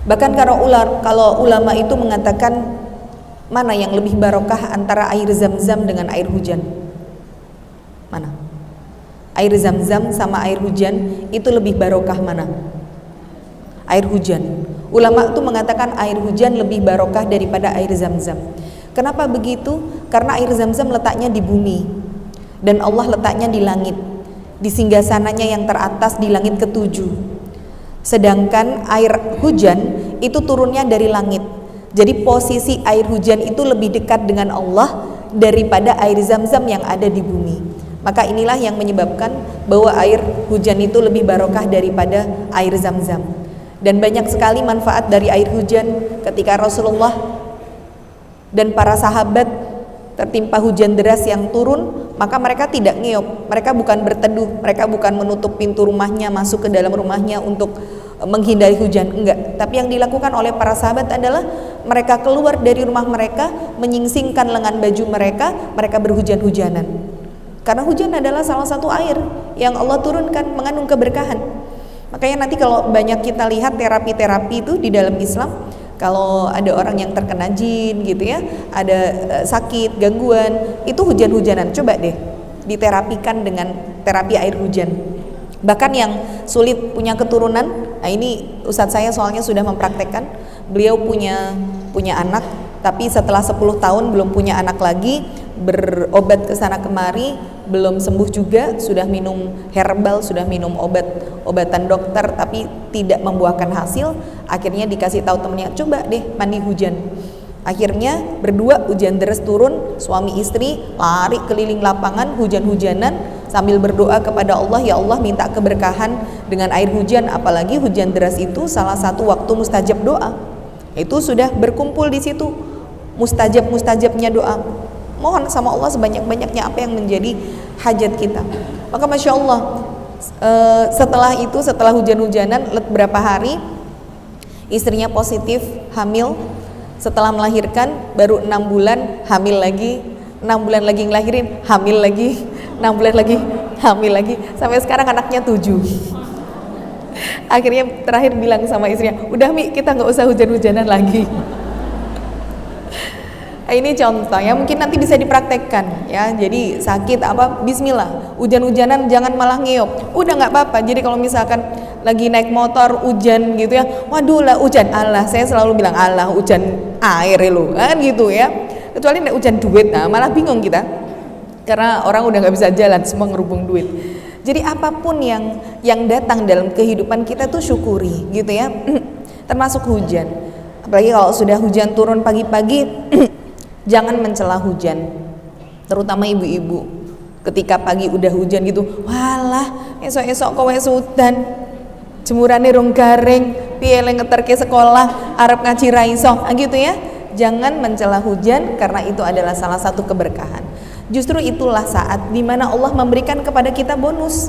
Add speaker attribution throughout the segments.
Speaker 1: Bahkan kalau ulama itu mengatakan mana yang lebih barokah antara air zam-zam dengan air hujan? Mana? Air zam-zam sama air hujan itu lebih barokah mana? Air hujan. Ulama itu mengatakan air hujan lebih barokah daripada air zam-zam. Kenapa begitu? Karena air zam-zam letaknya di bumi dan Allah letaknya di langit, di singgasananya yang teratas di langit ketujuh. Sedangkan air hujan itu turunnya dari langit. Jadi posisi air hujan itu lebih dekat dengan Allah daripada air zam-zam yang ada di bumi. Maka inilah yang menyebabkan bahwa air hujan itu lebih barokah daripada air zam-zam. Dan banyak sekali manfaat dari air hujan ketika Rasulullah dan para sahabat tertimpa hujan deras yang turun, maka mereka tidak ngeop, mereka bukan berteduh, mereka bukan menutup pintu rumahnya, masuk ke dalam rumahnya untuk menghindari hujan, enggak. Tapi yang dilakukan oleh para sahabat adalah mereka keluar dari rumah mereka, menyingsingkan lengan baju mereka, mereka berhujan-hujanan. Karena hujan adalah salah satu air yang Allah turunkan mengandung keberkahan. Makanya nanti kalau banyak kita lihat terapi-terapi itu di dalam Islam, kalau ada orang yang terkena jin gitu ya, ada sakit, gangguan, itu hujan-hujanan, coba deh diterapikan dengan terapi air hujan. Bahkan yang sulit punya keturunan, nah ini ustadz saya soalnya sudah mempraktekkan, beliau punya anak, tapi setelah 10 tahun belum punya anak lagi, berobat ke sana kemari, belum sembuh juga, sudah minum herbal, sudah minum obatan dokter, tapi tidak membuahkan hasil. Akhirnya dikasih tahu temennya, coba deh mandi hujan. Akhirnya berdua hujan deras turun, suami istri lari keliling lapangan hujan-hujanan sambil berdoa kepada Allah, ya Allah minta keberkahan dengan air hujan. Apalagi hujan deras itu salah satu waktu mustajab doa. Itu sudah berkumpul di situ mustajabnya doa. Mohon sama Allah sebanyak-banyaknya apa yang menjadi hajat kita. Maka Masya Allah, setelah hujan-hujanan berapa hari, istrinya positif hamil. Setelah melahirkan baru 6 bulan hamil lagi, 6 bulan lagi ngelahirin, hamil lagi, 6 bulan lagi hamil lagi, sampai sekarang anaknya 7. Akhirnya terakhir bilang sama istrinya, udah Mi, kita nggak usah hujan-hujanan lagi. Ini contoh ya, mungkin nanti bisa dipraktekkan ya. Jadi sakit apa, bismillah, hujan-hujanan jangan malah ngeop, udah nggak apa-apa. Jadi kalau misalkan lagi naik motor hujan gitu ya, waduh lah hujan, Allah, saya selalu bilang Allah hujan air lu kan gitu ya. Kecuali naik hujan duit, nah malah bingung kita karena orang udah nggak bisa jalan, semua ngerubung duit. Jadi apapun yang datang dalam kehidupan kita tuh syukuri gitu ya. Termasuk hujan, apalagi kalau sudah hujan turun pagi-pagi. Jangan mencela hujan, terutama ibu-ibu. Ketika pagi udah hujan gitu, walah esok-esok kowe sudan, jemurane rong garing, piye le ngeterke sekolah, arep ngaji ra iso, gitu ya. Jangan mencela hujan karena itu adalah salah satu keberkahan. Justru itulah saat dimana Allah memberikan kepada kita bonus.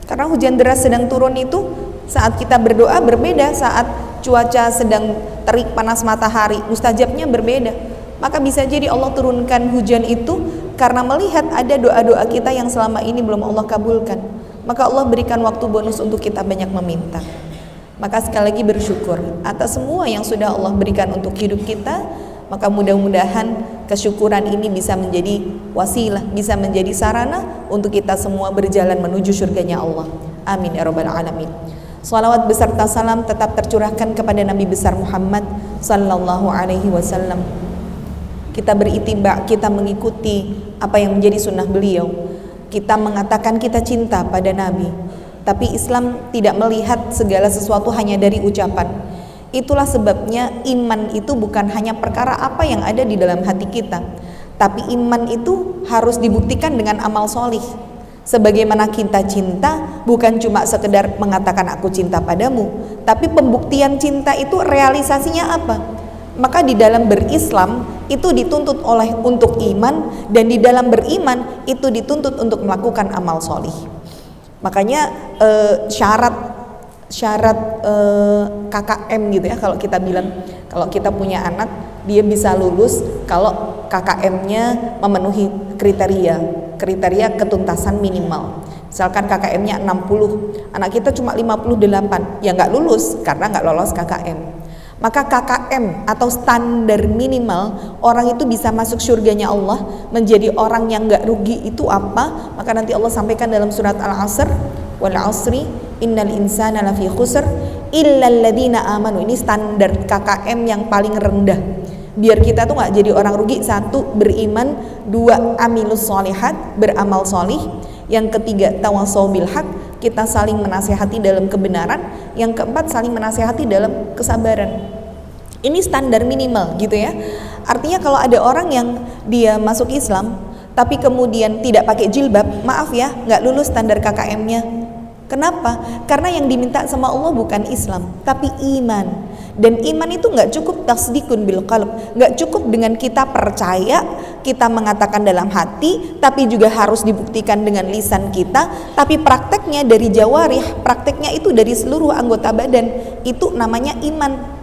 Speaker 1: Karena hujan deras sedang turun itu saat kita berdoa berbeda, saat cuaca sedang terik panas matahari, mustajabnya berbeda. Maka bisa jadi Allah turunkan hujan itu karena melihat ada doa-doa kita yang selama ini belum Allah kabulkan. Maka Allah berikan waktu bonus untuk kita banyak meminta. Maka sekali lagi bersyukur atas semua yang sudah Allah berikan untuk hidup kita. Maka mudah-mudahan kesyukuran ini bisa menjadi wasilah, bisa menjadi sarana untuk kita semua berjalan menuju surganya Allah. Amin ya rabbal alamin. Salawat beserta salam tetap tercurahkan kepada Nabi besar Muhammad sallallahu alaihi wasallam. Kita beritiba, kita mengikuti apa yang menjadi sunnah beliau. Kita mengatakan kita cinta pada Nabi. Tapi Islam tidak melihat segala sesuatu hanya dari ucapan. Itulah sebabnya iman itu bukan hanya perkara apa yang ada di dalam hati kita, tapi iman itu harus dibuktikan dengan amal solih. Sebagaimana kita cinta bukan cuma sekedar mengatakan aku cinta padamu, tapi pembuktian cinta itu realisasinya apa? Maka di dalam berislam itu dituntut untuk iman, dan di dalam beriman itu dituntut untuk melakukan amal solih. Makanya syarat KKM gitu ya, kalau kita bilang, kalau kita punya anak dia bisa lulus kalau KKM-nya memenuhi kriteria ketuntasan minimal. Misalkan KKM-nya 60, anak kita cuma 58, ya nggak lulus karena nggak lolos KKM. Maka KKM atau standar minimal orang itu bisa masuk surganya Allah, menjadi orang yang gak rugi itu apa? Maka nanti Allah sampaikan dalam surat Al-Asr, wal asri innal insana lafi khusr illal ladzina amanu. Ini standar KKM yang paling rendah. Biar kita tuh gak jadi orang rugi. 1, beriman. 2, amilus sholihat, beramal solih. Yang ketiga, tawassaw bil haq, kita saling menasehati dalam kebenaran. Yang keempat, saling menasehati dalam kesabaran. Ini standar minimal gitu ya. Artinya kalau ada orang yang dia masuk Islam tapi kemudian tidak pakai jilbab, maaf ya, nggak lulus standar KKM-nya. Kenapa? Karena yang diminta sama Allah bukan Islam, tapi iman. Dan iman itu nggak cukup tasdikun bil qalb, nggak cukup dengan kita percaya, kita mengatakan dalam hati, tapi juga harus dibuktikan dengan lisan kita. Tapi prakteknya dari jawarih, prakteknya itu dari seluruh anggota badan. Itu namanya iman.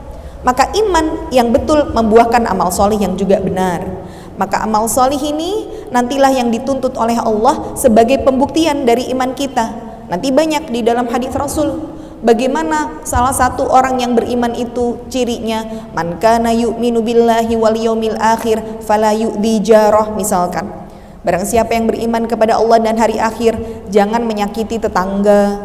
Speaker 1: Maka iman yang betul membuahkan amal solih yang juga benar. Maka amal solih ini nantilah yang dituntut oleh Allah sebagai pembuktian dari iman kita. Nanti banyak di dalam hadis Rasul. Bagaimana salah satu orang yang beriman itu cirinya, man kana yu'minu billahi wal yaumil akhir fala yu'dhi jarah, misalkan. Barang siapa yang beriman kepada Allah dan hari akhir, jangan menyakiti tetangga.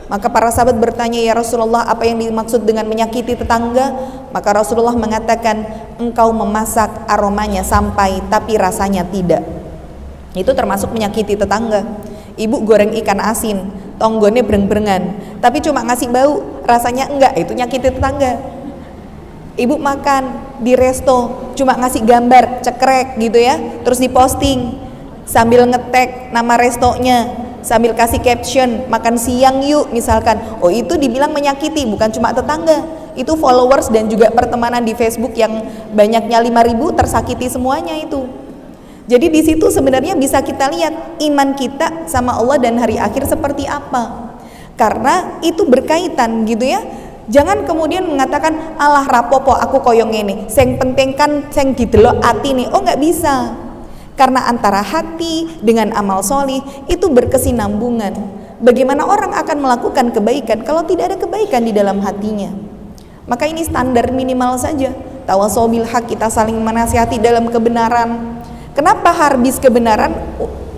Speaker 1: Maka para sahabat bertanya, ya Rasulullah, apa yang dimaksud dengan menyakiti tetangga? Maka Rasulullah mengatakan, engkau memasak aromanya sampai tapi rasanya tidak. Itu termasuk menyakiti tetangga. Ibu goreng ikan asin, tonggone bereng-berengan, tapi cuma ngasih bau, rasanya enggak, itu nyakiti tetangga. Ibu makan di resto, cuma ngasih gambar, cekrek gitu ya, terus diposting, sambil ngetek nama restonya, sambil kasih caption, makan siang yuk misalkan. Oh, itu dibilang menyakiti, bukan cuma tetangga. Itu followers dan juga pertemanan di Facebook yang banyaknya 5.000 tersakiti semuanya itu. Jadi di situ sebenarnya bisa kita lihat iman kita sama Allah dan hari akhir seperti apa. Karena itu berkaitan gitu ya. Jangan kemudian mengatakan alah rapopo aku koyong ini, sing penting kan sing didelok ati nih. Oh, nggak bisa. Karena antara hati dengan amal solih itu berkesinambungan. Bagaimana orang akan melakukan kebaikan kalau tidak ada kebaikan di dalam hatinya? Maka ini standar minimal saja. Tawassaw bil haq, kita saling menasihati dalam kebenaran. Kenapa habis kebenaran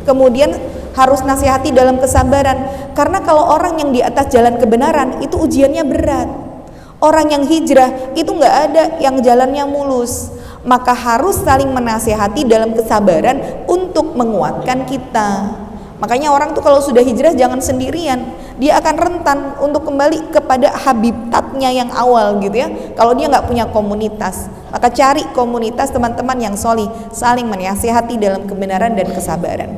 Speaker 1: kemudian harus nasihati dalam kesabaran? Karena kalau orang yang di atas jalan kebenaran itu ujiannya berat. Orang yang hijrah itu nggak ada yang jalannya mulus. Maka harus saling menasihati dalam kesabaran untuk menguatkan kita. Makanya orang tuh kalau sudah hijrah jangan sendirian, dia akan rentan untuk kembali kepada habitatnya yang awal gitu ya. Kalau dia nggak punya komunitas, maka cari komunitas teman-teman yang solih, saling menasihati dalam kebenaran dan kesabaran.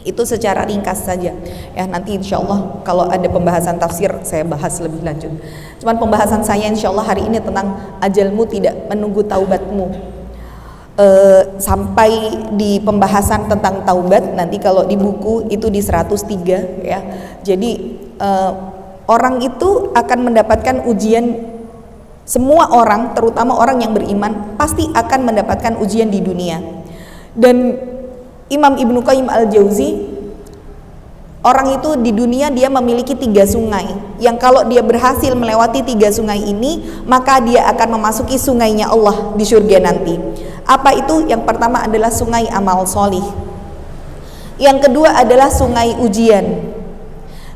Speaker 1: Itu secara ringkas saja ya. Nanti insya Allah kalau ada pembahasan tafsir saya bahas lebih lanjut. Cuman pembahasan saya insya Allah hari ini tentang ajalmu tidak menunggu taubatmu. Sampai di pembahasan tentang taubat nanti kalau di buku itu di 103 ya. Jadi orang itu akan mendapatkan ujian. Semua orang, terutama orang yang beriman, pasti akan mendapatkan ujian di dunia. Dan Imam Ibnu Qayyim al-Jauzi, orang itu di dunia dia memiliki 3 sungai yang kalau dia berhasil melewati 3 sungai ini, maka dia akan memasuki sungainya Allah di surga nanti. Apa itu? Yang pertama adalah sungai amal solih, yang kedua adalah sungai ujian,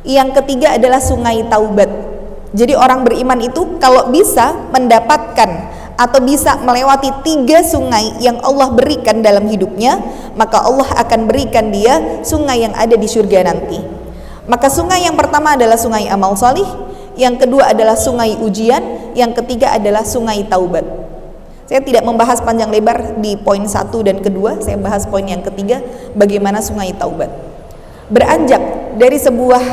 Speaker 1: yang ketiga adalah sungai taubat. Jadi orang beriman itu kalau bisa mendapatkan atau bisa melewati 3 sungai yang Allah berikan dalam hidupnya, maka Allah akan berikan dia sungai yang ada di surga nanti. Maka sungai yang pertama adalah sungai amal solih, yang kedua adalah sungai ujian, yang ketiga adalah sungai taubat. Saya tidak membahas panjang lebar di poin 1 dan kedua, saya bahas poin yang ketiga, bagaimana sungai taubat. Beranjak dari sebuah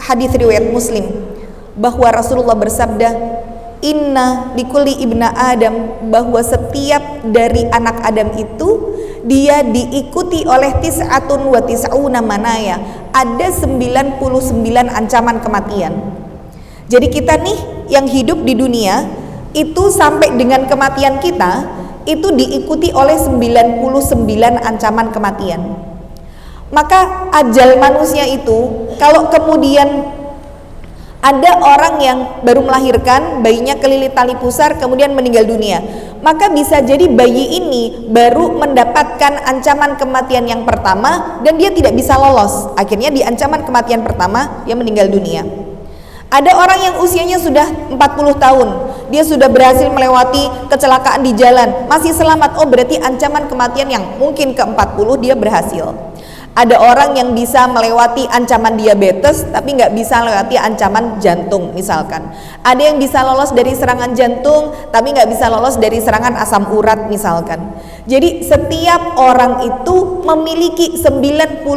Speaker 1: hadis riwayat Muslim bahwa Rasulullah bersabda, inna likulli ibna Adam, bahwa setiap dari anak Adam itu dia diikuti oleh tis'atun wa tis'una manaya, ada 99 ancaman kematian. Jadi kita nih yang hidup di dunia itu sampai dengan kematian kita itu diikuti oleh 99 ancaman kematian. Maka ajal manusia itu kalau kemudian Ada orang yang baru melahirkan, bayinya kelilit tali pusar kemudian meninggal dunia. Maka bisa jadi bayi ini baru mendapatkan ancaman kematian yang pertama dan dia tidak bisa lolos. Akhirnya di ancaman kematian pertama dia meninggal dunia. Ada orang yang usianya sudah 40 tahun, dia sudah berhasil melewati kecelakaan di jalan, masih selamat. Oh, berarti ancaman kematian yang mungkin ke-40 dia berhasil. Ada orang yang bisa melewati ancaman diabetes tapi nggak bisa melewati ancaman jantung misalkan. Ada yang bisa lolos dari serangan jantung tapi nggak bisa lolos dari serangan asam urat misalkan. Jadi setiap orang itu memiliki 99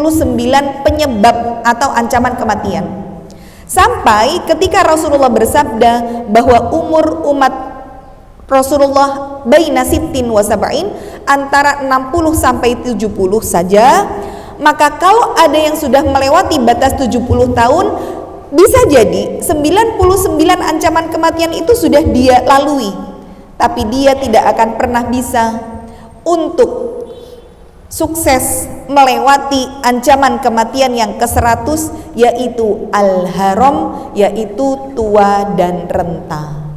Speaker 1: penyebab atau ancaman kematian. Sampai ketika Rasulullah bersabda bahwa umur umat Rasulullah baina sittin wa sab'in, antara 60 sampai 70 saja. Maka kalau ada yang sudah melewati batas 70 tahun, bisa jadi 99 ancaman kematian itu sudah dia lalui, tapi dia tidak akan pernah bisa untuk sukses melewati ancaman kematian yang ke-100, yaitu al-haram, yaitu tua dan renta.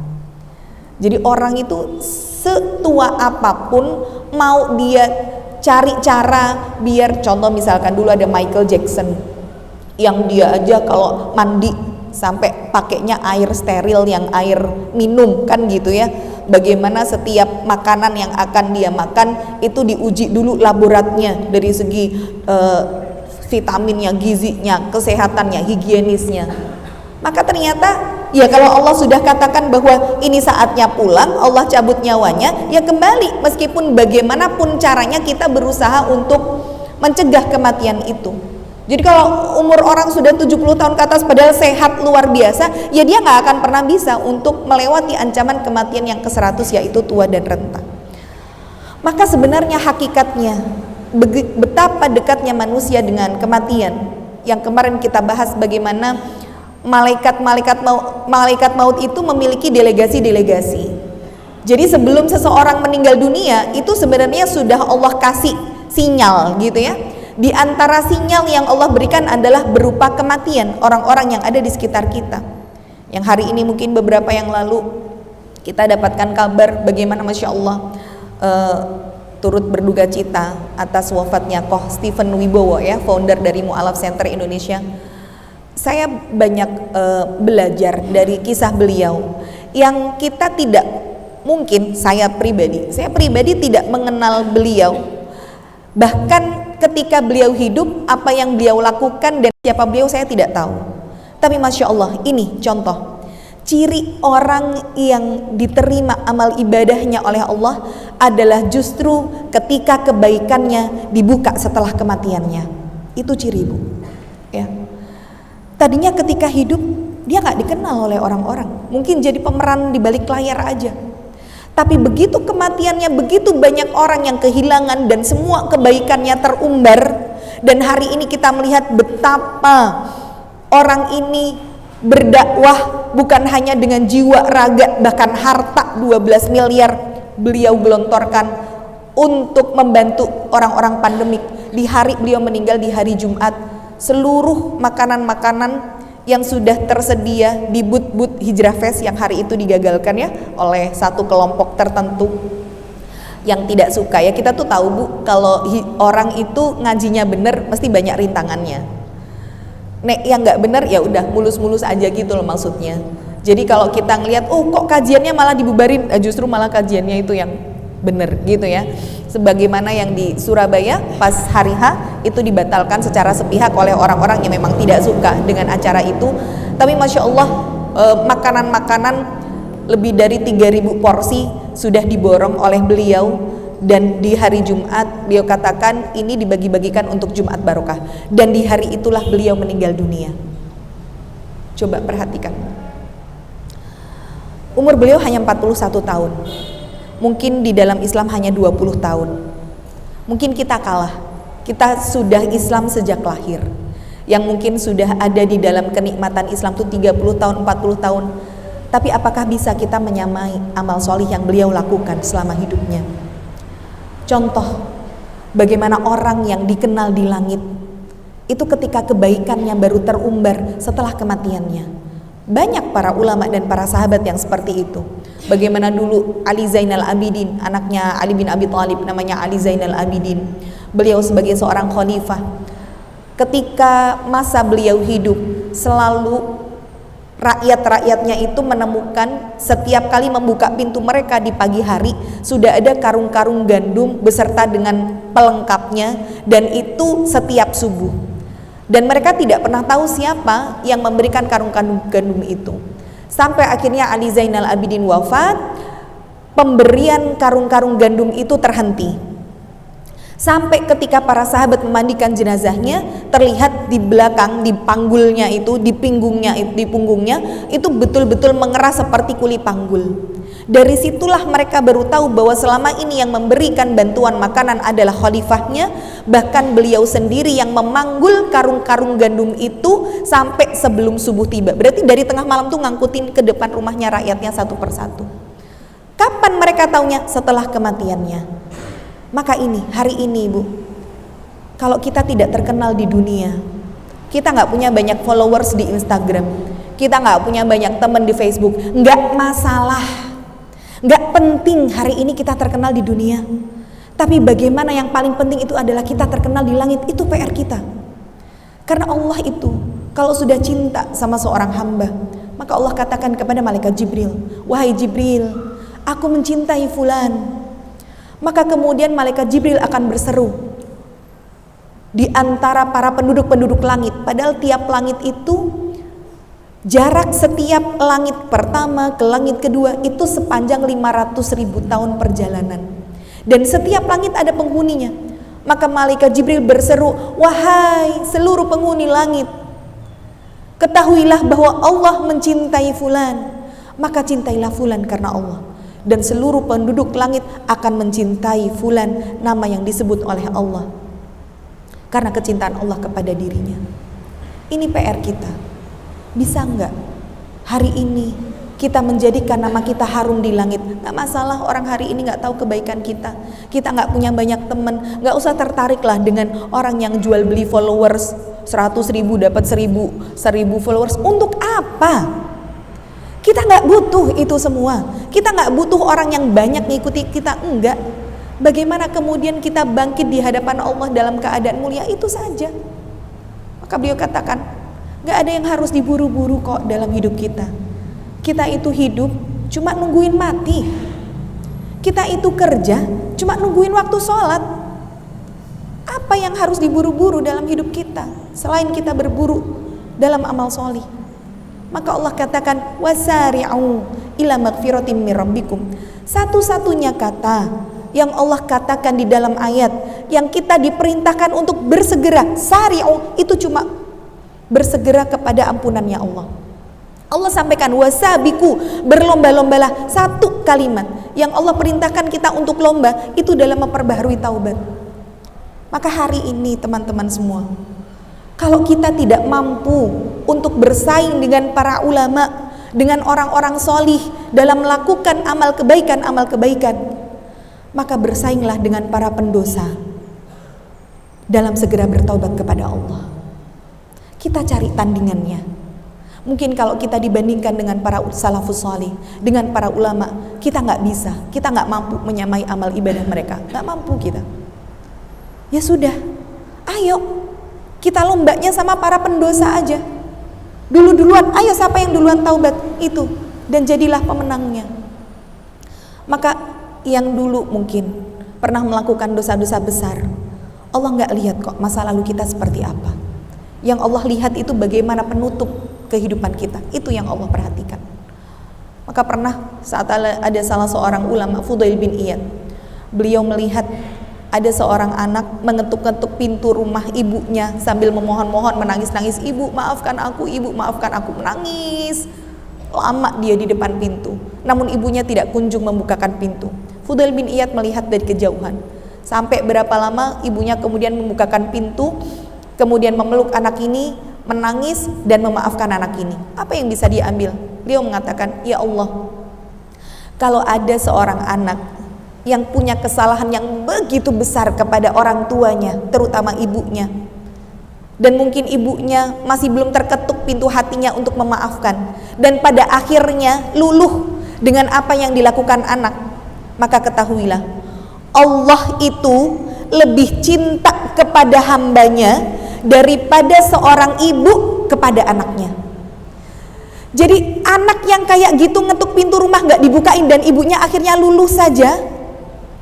Speaker 1: Jadi orang itu setua apapun, mau dia cari cara biar, contoh misalkan dulu ada Michael Jackson yang dia aja kalau mandi sampai pakainya air steril yang air minum kan gitu ya. Bagaimana setiap makanan yang akan dia makan itu diuji dulu laboratnya dari segi vitaminnya, gizinya, kesehatannya, higienisnya. Maka ternyata ya kalau Allah sudah katakan bahwa ini saatnya pulang, Allah cabut nyawanya, ya kembali meskipun bagaimanapun caranya kita berusaha untuk mencegah kematian itu. Jadi kalau umur orang sudah 70 tahun ke atas padahal sehat luar biasa, ya dia nggak akan pernah bisa untuk melewati ancaman kematian yang ke-100, yaitu tua dan renta. Maka sebenarnya hakikatnya betapa dekatnya manusia dengan kematian. Yang kemarin kita bahas bagaimana malaikat maut itu memiliki delegasi-delegasi. Jadi sebelum seseorang meninggal dunia itu sebenarnya sudah Allah kasih sinyal gitu ya. Di antara sinyal yang Allah berikan adalah berupa kematian orang-orang yang ada di sekitar kita. Yang hari ini mungkin beberapa yang lalu kita dapatkan kabar bagaimana Masya Allah turut berduka cita atas wafatnya Koh Stephen Wibowo ya, founder dari Mu'alaf Center Indonesia. Saya banyak belajar dari kisah beliau yang kita tidak mungkin, saya pribadi tidak mengenal beliau. Bahkan ketika beliau hidup, apa yang beliau lakukan dan siapa beliau saya tidak tahu. Tapi Masya Allah, ini contoh ciri orang yang diterima amal ibadahnya oleh Allah adalah justru ketika kebaikannya dibuka setelah kematiannya. Itu ciri, Bu ya. Tadinya ketika hidup dia nggak dikenal oleh orang-orang, mungkin jadi pemeran di balik layar aja. Tapi begitu kematiannya, begitu banyak orang yang kehilangan dan semua kebaikannya terumbar. Dan hari ini kita melihat betapa orang ini berdakwah bukan hanya dengan jiwa, raga, bahkan harta 12 miliar beliau gelontorkan untuk membantu orang-orang pandemik. Di hari beliau meninggal, di hari Jumat, seluruh makanan-makanan yang sudah tersedia di but-but Hijrah Fest yang hari itu digagalkan ya oleh satu kelompok tertentu yang tidak suka ya. Kita tuh tahu, Bu, kalau orang itu ngajinya bener mesti banyak rintangannya. Nek yang nggak bener ya udah mulus-mulus aja gitu loh maksudnya. Jadi kalau kita ngelihat oh kok kajiannya malah dibubarin, justru malah kajiannya itu yang bener gitu ya. Sebagaimana yang di Surabaya pas hari H itu dibatalkan secara sepihak oleh orang-orang yang memang tidak suka dengan acara itu. Tapi Masya Allah makanan-makanan lebih dari 3.000 porsi sudah diborong oleh beliau. Dan di hari Jumat beliau katakan ini dibagi-bagikan untuk Jumat Barokah. Dan di hari itulah beliau meninggal dunia. Coba perhatikan, umur beliau hanya 41 tahun. Mungkin di dalam Islam hanya 20 tahun. Mungkin kita kalah. Kita sudah Islam sejak lahir. Yang mungkin sudah ada di dalam kenikmatan Islam itu 30 tahun, 40 tahun. Tapi apakah bisa kita menyamai amal solih yang beliau lakukan selama hidupnya? Contoh, bagaimana orang yang dikenal di langit itu ketika kebaikannya baru terumbar setelah kematiannya. Banyak para ulama dan para sahabat yang seperti itu. Bagaimana dulu Ali Zainal Abidin, anaknya Ali bin Abi Thalib, namanya Ali Zainal Abidin. Beliau sebagai seorang khalifah, ketika masa beliau hidup, selalu rakyat-rakyatnya itu menemukan setiap kali membuka pintu mereka di pagi hari sudah ada karung-karung gandum beserta dengan pelengkapnya, dan itu setiap subuh. Dan mereka tidak pernah tahu siapa yang memberikan karung-karung gandum itu. Sampai akhirnya Ali Zainal Abidin wafat, pemberian karung-karung gandum itu terhenti. Sampai ketika para sahabat memandikan jenazahnya, terlihat di belakang, di panggulnya itu, di punggungnya itu betul-betul mengeras seperti kuli panggul. Dari situlah mereka baru tahu bahwa selama ini yang memberikan bantuan makanan adalah khalifahnya. Bahkan beliau sendiri yang memanggul karung-karung gandum itu sampai sebelum subuh tiba. Berarti dari tengah malam tuh ngangkutin ke depan rumahnya rakyatnya satu persatu. Kapan mereka taunya? Setelah kematiannya. Maka ini, hari ini Ibu, kalau kita tidak terkenal di dunia, kita nggak punya banyak followers di Instagram, kita nggak punya banyak teman di Facebook, nggak masalah. Gak penting hari ini kita terkenal di dunia, tapi bagaimana yang paling penting itu adalah kita terkenal di langit. Itu PR kita. Karena Allah itu kalau sudah cinta sama seorang hamba, maka Allah katakan kepada malaikat Jibril, wahai Jibril, aku mencintai fulan. Maka kemudian malaikat Jibril akan berseru di antara para penduduk-penduduk langit. Padahal tiap langit itu jarak setiap langit pertama ke langit kedua itu sepanjang 500.000 tahun perjalanan. Dan setiap langit ada penghuninya. Maka malaikat Jibril berseru, wahai seluruh penghuni langit, ketahuilah bahwa Allah mencintai fulan, maka cintailah fulan karena Allah. Dan seluruh penduduk langit akan mencintai fulan, nama yang disebut oleh Allah, karena kecintaan Allah kepada dirinya. Ini PR kita. Bisa enggak hari ini kita menjadikan nama kita harum di langit? Gak masalah orang hari ini gak tahu kebaikan kita, kita gak punya banyak teman, gak usah tertariklah dengan orang yang jual beli followers 100.000 dapat 1.000 followers. Untuk apa? Kita gak butuh itu semua. Kita gak butuh orang yang banyak ngikuti kita, enggak. Bagaimana kemudian kita bangkit di hadapan Allah dalam keadaan mulia, itu saja. Maka beliau katakan, gak ada yang harus diburu-buru kok dalam hidup kita. Kita itu hidup cuma nungguin mati. Kita itu kerja cuma nungguin waktu sholat. Apa yang harus diburu-buru dalam hidup kita selain kita berburu dalam amal sholih? Maka Allah katakan, wasari'u ila magfiratim mir rabbikum. Satu-satunya kata yang Allah katakan di dalam ayat yang kita diperintahkan untuk bersegera, sari'u, itu cuma bersegera kepada ampunannya Allah. Allah sampaikan wasabiku, berlomba-lombalah. Satu kalimat yang Allah perintahkan kita untuk lomba itu dalam memperbaharui taubat. Maka hari ini teman-teman semua, kalau kita tidak mampu untuk bersaing dengan para ulama, dengan orang-orang solih dalam melakukan amal kebaikan, maka bersainglah dengan para pendosa dalam segera bertaubat kepada Allah. Kita cari tandingannya. Mungkin kalau kita dibandingkan dengan para salafus salih, dengan para ulama, kita nggak bisa, kita nggak mampu menyamai amal ibadah mereka, nggak mampu kita. Ya sudah, ayo kita lombanya sama para pendosa aja. Duluan, ayo siapa yang duluan taubat itu, dan jadilah pemenangnya. Maka yang dulu mungkin pernah melakukan dosa-dosa besar, Allah nggak lihat kok masa lalu kita seperti apa. Yang Allah lihat itu bagaimana penutup kehidupan kita, itu yang Allah perhatikan. Maka pernah saat ada salah seorang ulama, Fudail bin Iyad, beliau melihat ada seorang anak mengetuk-ketuk pintu rumah ibunya sambil memohon-mohon, menangis-nangis, ibu maafkan aku, menangis. Lama dia di depan pintu, namun ibunya tidak kunjung membukakan pintu. Fudail bin Iyad melihat dari kejauhan, sampai berapa lama ibunya kemudian membukakan pintu, kemudian memeluk anak ini, menangis dan memaafkan anak ini. Apa yang bisa dia ambil? Beliau mengatakan, ya Allah, kalau ada seorang anak yang punya kesalahan yang begitu besar kepada orang tuanya, terutama ibunya, dan mungkin ibunya masih belum terketuk mengetuk pintu hatinya untuk memaafkan, dan pada akhirnya luluh dengan apa yang dilakukan anak, maka ketahuilah Allah itu lebih cinta kepada hambanya daripada seorang ibu kepada anaknya. Jadi anak yang kayak gitu ngetuk pintu rumah gak dibukain dan ibunya akhirnya luluh saja,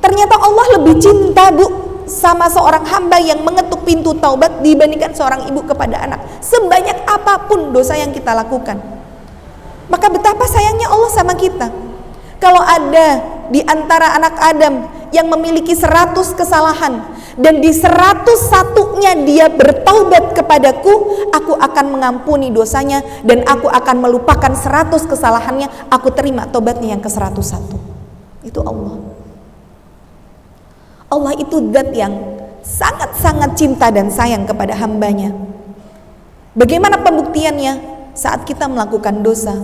Speaker 1: ternyata Allah lebih cinta, Bu, sama seorang hamba yang mengetuk pintu taubat dibandingkan seorang ibu kepada anak, sebanyak apapun dosa yang kita lakukan. Maka betapa sayangnya Allah sama kita. Kalau ada di antara anak Adam yang memiliki 100 kesalahan dan di 101-nya dia bertaubat kepadaku, aku akan mengampuni dosanya dan aku akan melupakan 100 kesalahannya, aku terima taubatnya yang ke-101. Itu Allah. Allah itu zat yang sangat-sangat cinta dan sayang kepada hambanya. Bagaimana pembuktiannya? Saat kita melakukan dosa,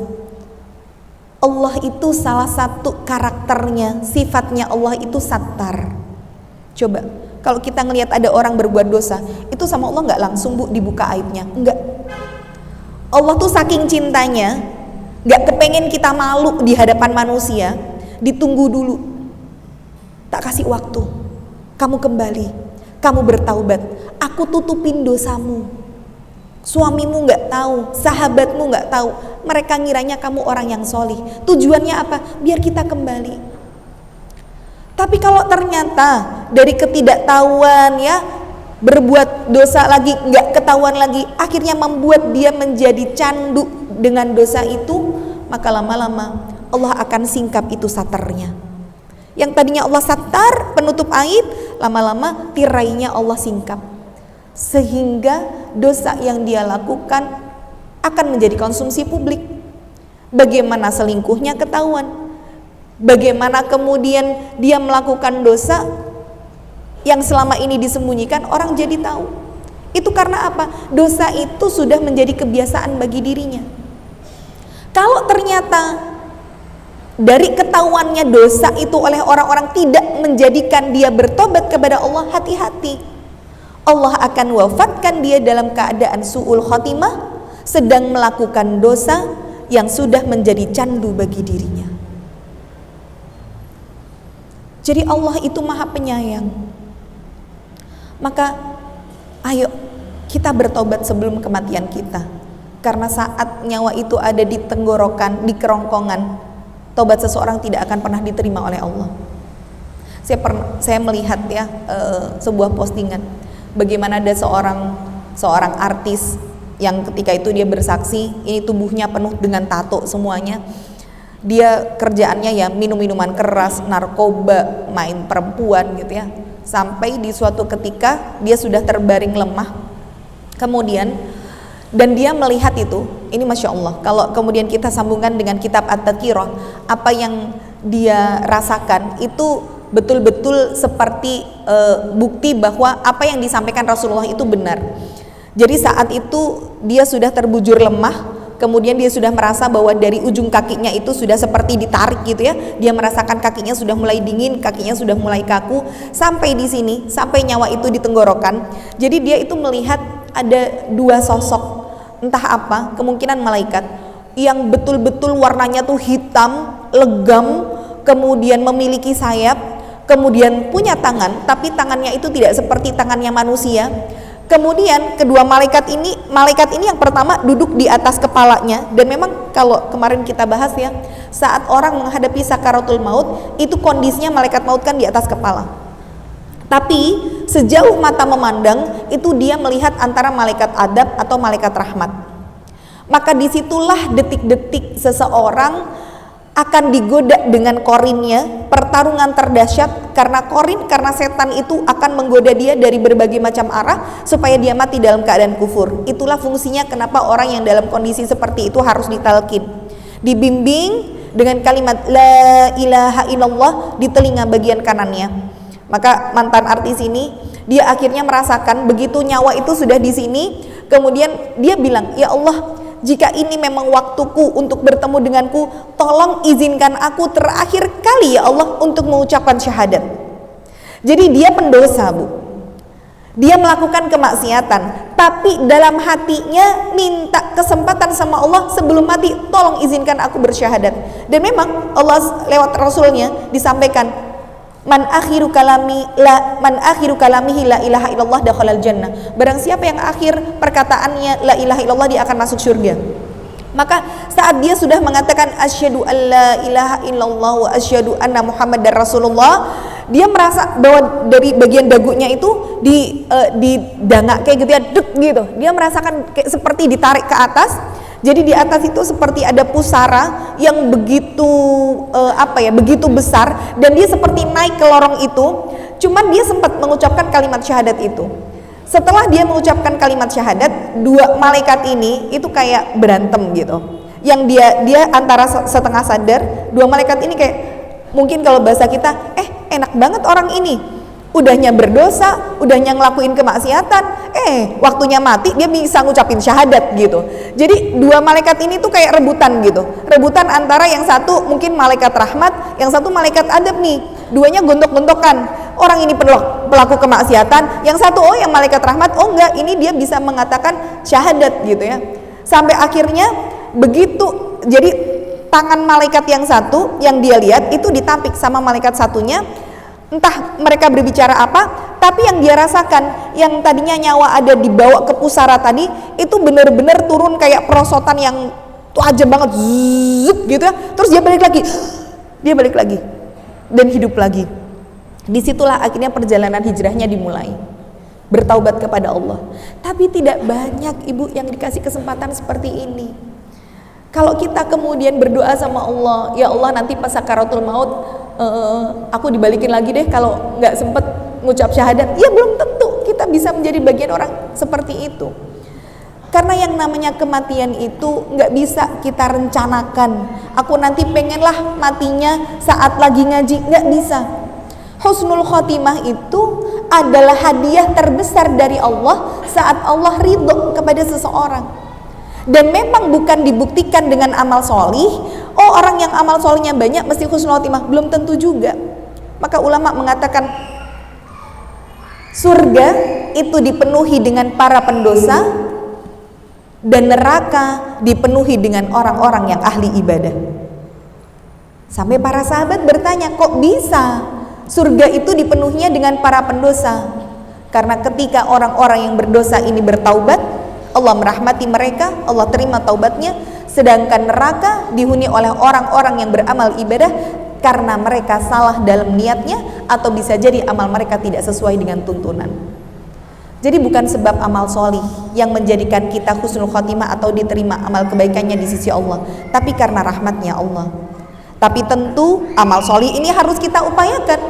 Speaker 1: Allah itu salah satu karakternya, sifatnya Allah itu sattar. Coba, kalau kita ngelihat ada orang berbuat dosa, itu sama Allah nggak langsung, Bu, dibuka aibnya, enggak. Allah tuh saking cintanya, nggak kepengen kita malu di hadapan manusia, ditunggu dulu, tak kasih waktu, kamu kembali, kamu bertaubat, aku tutupin dosamu. Suamimu nggak tahu, sahabatmu nggak tahu, mereka ngiranya kamu orang yang solih. Tujuannya apa? Biar kita kembali. Tapi kalau ternyata dari ketidaktahuan ya, berbuat dosa lagi, nggak ketahuan lagi, akhirnya membuat dia menjadi candu dengan dosa itu, maka lama-lama Allah akan singkap itu satarnya. Yang tadinya Allah satar, penutup aib, lama-lama tirainya Allah singkap, sehingga dosa yang dia lakukan akan menjadi konsumsi publik. Bagaimana selingkuhnya ketahuan, bagaimana kemudian dia melakukan dosa yang selama ini disembunyikan, orang jadi tahu. Itu karena apa? Dosa itu sudah menjadi kebiasaan bagi dirinya. Kalau ternyata dari ketahuannya dosa itu oleh orang-orang tidak menjadikan dia bertobat kepada Allah, hati-hati. Allah akan wafatkan dia dalam keadaan su'ul khotimah, sedang melakukan dosa yang sudah menjadi candu bagi dirinya. Jadi Allah itu maha penyayang. Maka ayo kita bertobat sebelum kematian kita, karena saat nyawa itu ada di tenggorokan, di kerongkongan, tobat seseorang tidak akan pernah diterima oleh Allah. Saya melihat ya sebuah postingan, bagaimana ada seorang artis yang ketika itu dia bersaksi, ini tubuhnya penuh dengan tato semuanya. Dia kerjaannya ya minum minuman keras, narkoba, main perempuan gitu ya. Sampai di suatu ketika dia sudah terbaring lemah. Kemudian dan dia melihat itu, ini Masya Allah, kalau kemudian kita sambungkan dengan kitab At-Tadhkirah, apa yang dia rasakan itu betul-betul seperti bukti bahwa apa yang disampaikan Rasulullah itu benar. Jadi saat itu dia sudah terbujur lemah, kemudian dia sudah merasa bahwa dari ujung kakinya itu sudah seperti ditarik gitu ya. Dia merasakan kakinya sudah mulai dingin, kakinya sudah mulai kaku, sampai di sini, sampai nyawa itu di tenggorokan. Jadi dia itu melihat ada dua sosok, entah apa, kemungkinan malaikat yang betul-betul warnanya tuh hitam, legam, kemudian memiliki sayap, kemudian punya tangan, tapi tangannya itu tidak seperti tangannya manusia. Kemudian kedua malaikat ini yang pertama duduk di atas kepalanya, dan memang kalau kemarin kita bahas ya, saat orang menghadapi sakaratul maut itu kondisinya malaikat maut kan di atas kepala. Tapi sejauh mata memandang itu dia melihat antara malaikat adab atau malaikat rahmat. Maka disitulah detik-detik seseorang akan digoda dengan korinnya, pertarungan terdahsyat, karena setan itu akan menggoda dia dari berbagai macam arah supaya dia mati dalam keadaan kufur. Itulah fungsinya kenapa orang yang dalam kondisi seperti itu harus ditalkin, dibimbing dengan kalimat la ilaha illallah di telinga bagian kanannya. Maka mantan artis ini, dia akhirnya merasakan begitu nyawa itu sudah di sini, kemudian dia bilang, ya Allah, jika ini memang waktuku untuk bertemu denganku, tolong izinkan aku terakhir kali ya Allah untuk mengucapkan syahadat. Jadi dia pendosa, Bu. Dia melakukan kemaksiatan, tapi dalam hatinya minta kesempatan sama Allah sebelum mati, tolong izinkan aku bersyahadat. Dan memang Allah lewat Rasulnya disampaikan, man akhiru kalamihi la ilaha illallah dakhalal jannah. Barang siapa yang akhir perkataannya la ilaha illallah, dia akan masuk surga. Maka saat dia sudah mengatakan asyhadu alla ilaha illallah wa asyhadu anna muhammadar rasulullah, dia merasa bahwa dari bagian dagunya itu di danga kayak gitu ya, dek gitu. Dia merasakan kayak seperti ditarik ke atas. Jadi di atas itu seperti ada pusara yang begitu begitu besar, dan dia seperti naik ke lorong itu. Cuman dia sempat mengucapkan kalimat syahadat itu. Setelah dia mengucapkan kalimat syahadat, dua malaikat ini itu kayak berantem gitu. Yang dia antara setengah sadar, dua malaikat ini kayak, mungkin kalau bahasa kita, enak banget orang ini, udahnya berdosa, udahnya ngelakuin kemaksiatan, waktunya mati dia bisa ngucapin syahadat gitu. Jadi dua malaikat ini tuh kayak rebutan gitu, rebutan antara yang satu mungkin malaikat rahmat, yang satu malaikat adab nih. Duanya gontok-gontokan, orang ini pelaku kemaksiatan, yang satu yang malaikat rahmat, enggak, ini dia bisa mengatakan syahadat gitu ya. Sampai akhirnya begitu, jadi tangan malaikat yang satu yang dia lihat itu ditampik sama malaikat satunya. Entah mereka berbicara apa, tapi yang dia rasakan, yang tadinya nyawa ada dibawa ke pusara tadi, itu benar-benar turun kayak perosotan yang tajam banget, zzz, gitu ya. Terus dia balik lagi dan hidup lagi. Disitulah akhirnya perjalanan hijrahnya dimulai, bertaubat kepada Allah. Tapi tidak banyak ibu yang dikasih kesempatan seperti ini. Kalau kita kemudian berdoa sama Allah, ya Allah nanti pas sakaratul maut aku dibalikin lagi deh kalau nggak sempet ngucap syahadat, ya belum tentu kita bisa menjadi bagian orang seperti itu. Karena yang namanya kematian itu nggak bisa kita rencanakan. Aku nanti pengenlah matinya saat lagi ngaji, nggak bisa. Husnul khotimah itu adalah hadiah terbesar dari Allah saat Allah ridho kepada seseorang. Dan memang bukan dibuktikan dengan amal solih. Orang yang amal solihnya banyak mesti husnul khotimah, belum tentu juga. Maka ulama mengatakan surga itu dipenuhi dengan para pendosa, dan neraka dipenuhi dengan orang-orang yang ahli ibadah. Sampai para sahabat bertanya, kok bisa surga itu dipenuhinya dengan para pendosa? Karena ketika orang-orang yang berdosa ini bertaubat, Allah merahmati mereka, Allah terima taubatnya. Sedangkan neraka dihuni oleh orang-orang yang beramal ibadah karena mereka salah dalam niatnya, atau bisa jadi amal mereka tidak sesuai dengan tuntunan. Jadi bukan sebab amal solih yang menjadikan kita husnul khotimah atau diterima amal kebaikannya di sisi Allah, tapi karena rahmatnya Allah. Tapi tentu amal solih ini harus kita upayakan,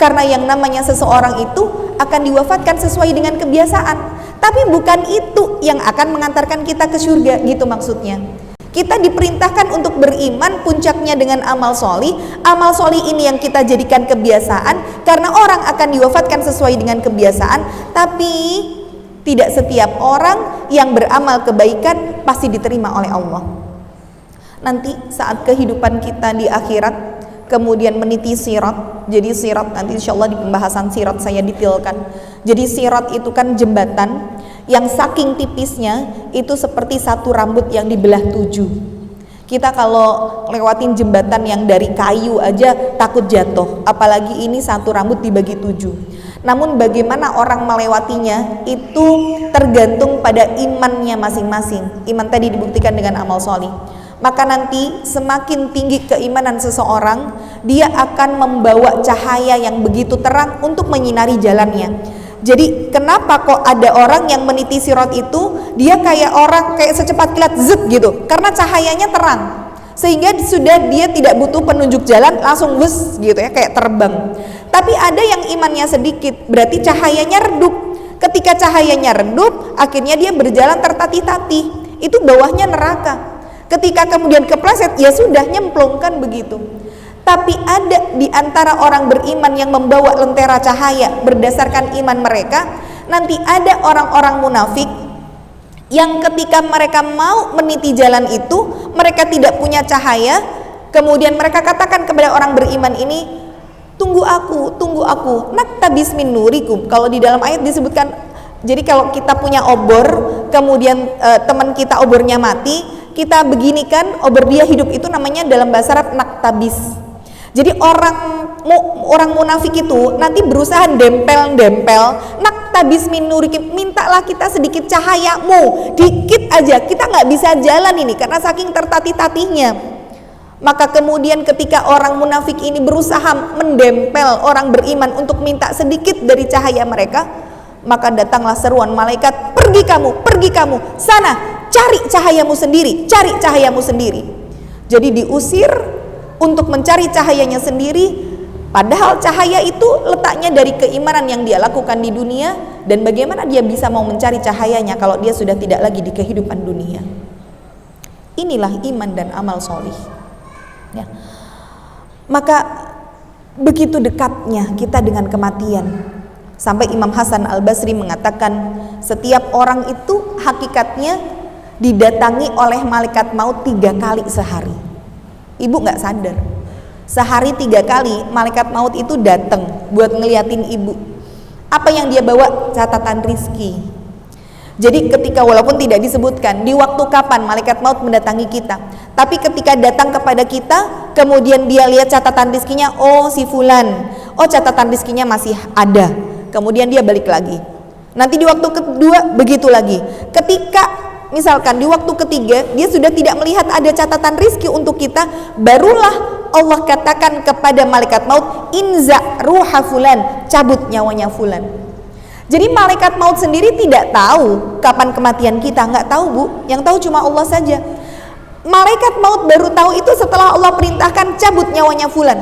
Speaker 1: karena yang namanya seseorang itu akan diwafatkan sesuai dengan kebiasaan. Tapi bukan itu yang akan mengantarkan kita ke surga, gitu maksudnya. Kita diperintahkan untuk beriman, puncaknya dengan amal solih. Amal solih ini yang kita jadikan kebiasaan, karena orang akan diwafatkan sesuai dengan kebiasaan. Tapi tidak setiap orang yang beramal kebaikan pasti diterima oleh Allah. Nanti saat kehidupan kita di akhirat, kemudian meniti sirat. Jadi sirat nanti insya Allah di pembahasan sirat saya detailkan. Jadi sirat itu kan jembatan yang saking tipisnya itu seperti satu rambut yang dibelah 7. Kita kalau lewatin jembatan yang dari kayu aja takut jatuh, apalagi ini satu rambut dibagi 7. Namun bagaimana orang melewatinya itu tergantung pada imannya masing-masing. Iman tadi dibuktikan dengan amal solih. Maka nanti semakin tinggi keimanan seseorang, dia akan membawa cahaya yang begitu terang untuk menyinari jalannya. Jadi kenapa kok ada orang yang meniti sirat itu dia kayak orang kayak secepat kilat zet gitu, karena cahayanya terang, sehingga sudah dia tidak butuh penunjuk jalan, langsung wes gitu ya, kayak terbang. Tapi ada yang imannya sedikit, berarti cahayanya redup. Ketika cahayanya redup, akhirnya dia berjalan tertatih-tatih, itu bawahnya neraka. Ketika kemudian kepleset, ya sudah nyemplung kan begitu. Tapi ada di antara orang beriman yang membawa lentera cahaya berdasarkan iman mereka. Nanti ada orang-orang munafik yang ketika mereka mau meniti jalan itu, mereka tidak punya cahaya. Kemudian mereka katakan kepada orang beriman ini, tunggu aku, naktabis min nurikum. Kalau di dalam ayat disebutkan, jadi kalau kita punya obor, kemudian teman kita obornya mati, kita beginikan obor dia hidup, itu namanya dalam bahasa Arab naktabis. Jadi orang munafik itu nanti berusaha dempel, naktabis min nurikum, mintalah kita sedikit cahayamu, dikit aja, kita nggak bisa jalan ini karena saking tertatih-tatihnya. Maka kemudian ketika orang munafik ini berusaha mendempel orang beriman untuk minta sedikit dari cahaya mereka, maka datanglah seruan malaikat, pergi kamu, sana, cari cahayamu sendiri. Jadi diusir untuk mencari cahayanya sendiri, padahal cahaya itu letaknya dari keimanan yang dia lakukan di dunia, dan bagaimana dia bisa mau mencari cahayanya kalau dia sudah tidak lagi di kehidupan dunia. Inilah iman dan amal solih. Ya. Maka begitu dekatnya kita dengan kematian, sampai Imam Hasan Al-Basri mengatakan setiap orang itu hakikatnya didatangi oleh malaikat maut 3 kali sehari. Ibu nggak sadar, sehari 3 kali malaikat maut itu datang buat ngeliatin ibu. Apa yang dia bawa? Catatan rizki. Jadi ketika, walaupun tidak disebutkan di waktu kapan malaikat maut mendatangi kita, tapi ketika datang kepada kita, kemudian dia lihat catatan rizkinya, oh si fulan, oh catatan rizkinya masih ada, kemudian dia balik lagi. Nanti di waktu kedua begitu lagi. Ketika misalkan di waktu ketiga dia sudah tidak melihat ada catatan rizki untuk kita, barulah Allah katakan kepada malaikat maut, inza ruha fulan, cabut nyawanya fulan. Jadi malaikat maut sendiri tidak tahu kapan kematian kita, nggak tahu Bu, yang tahu cuma Allah saja. Malaikat maut baru tahu itu setelah Allah perintahkan cabut nyawanya fulan.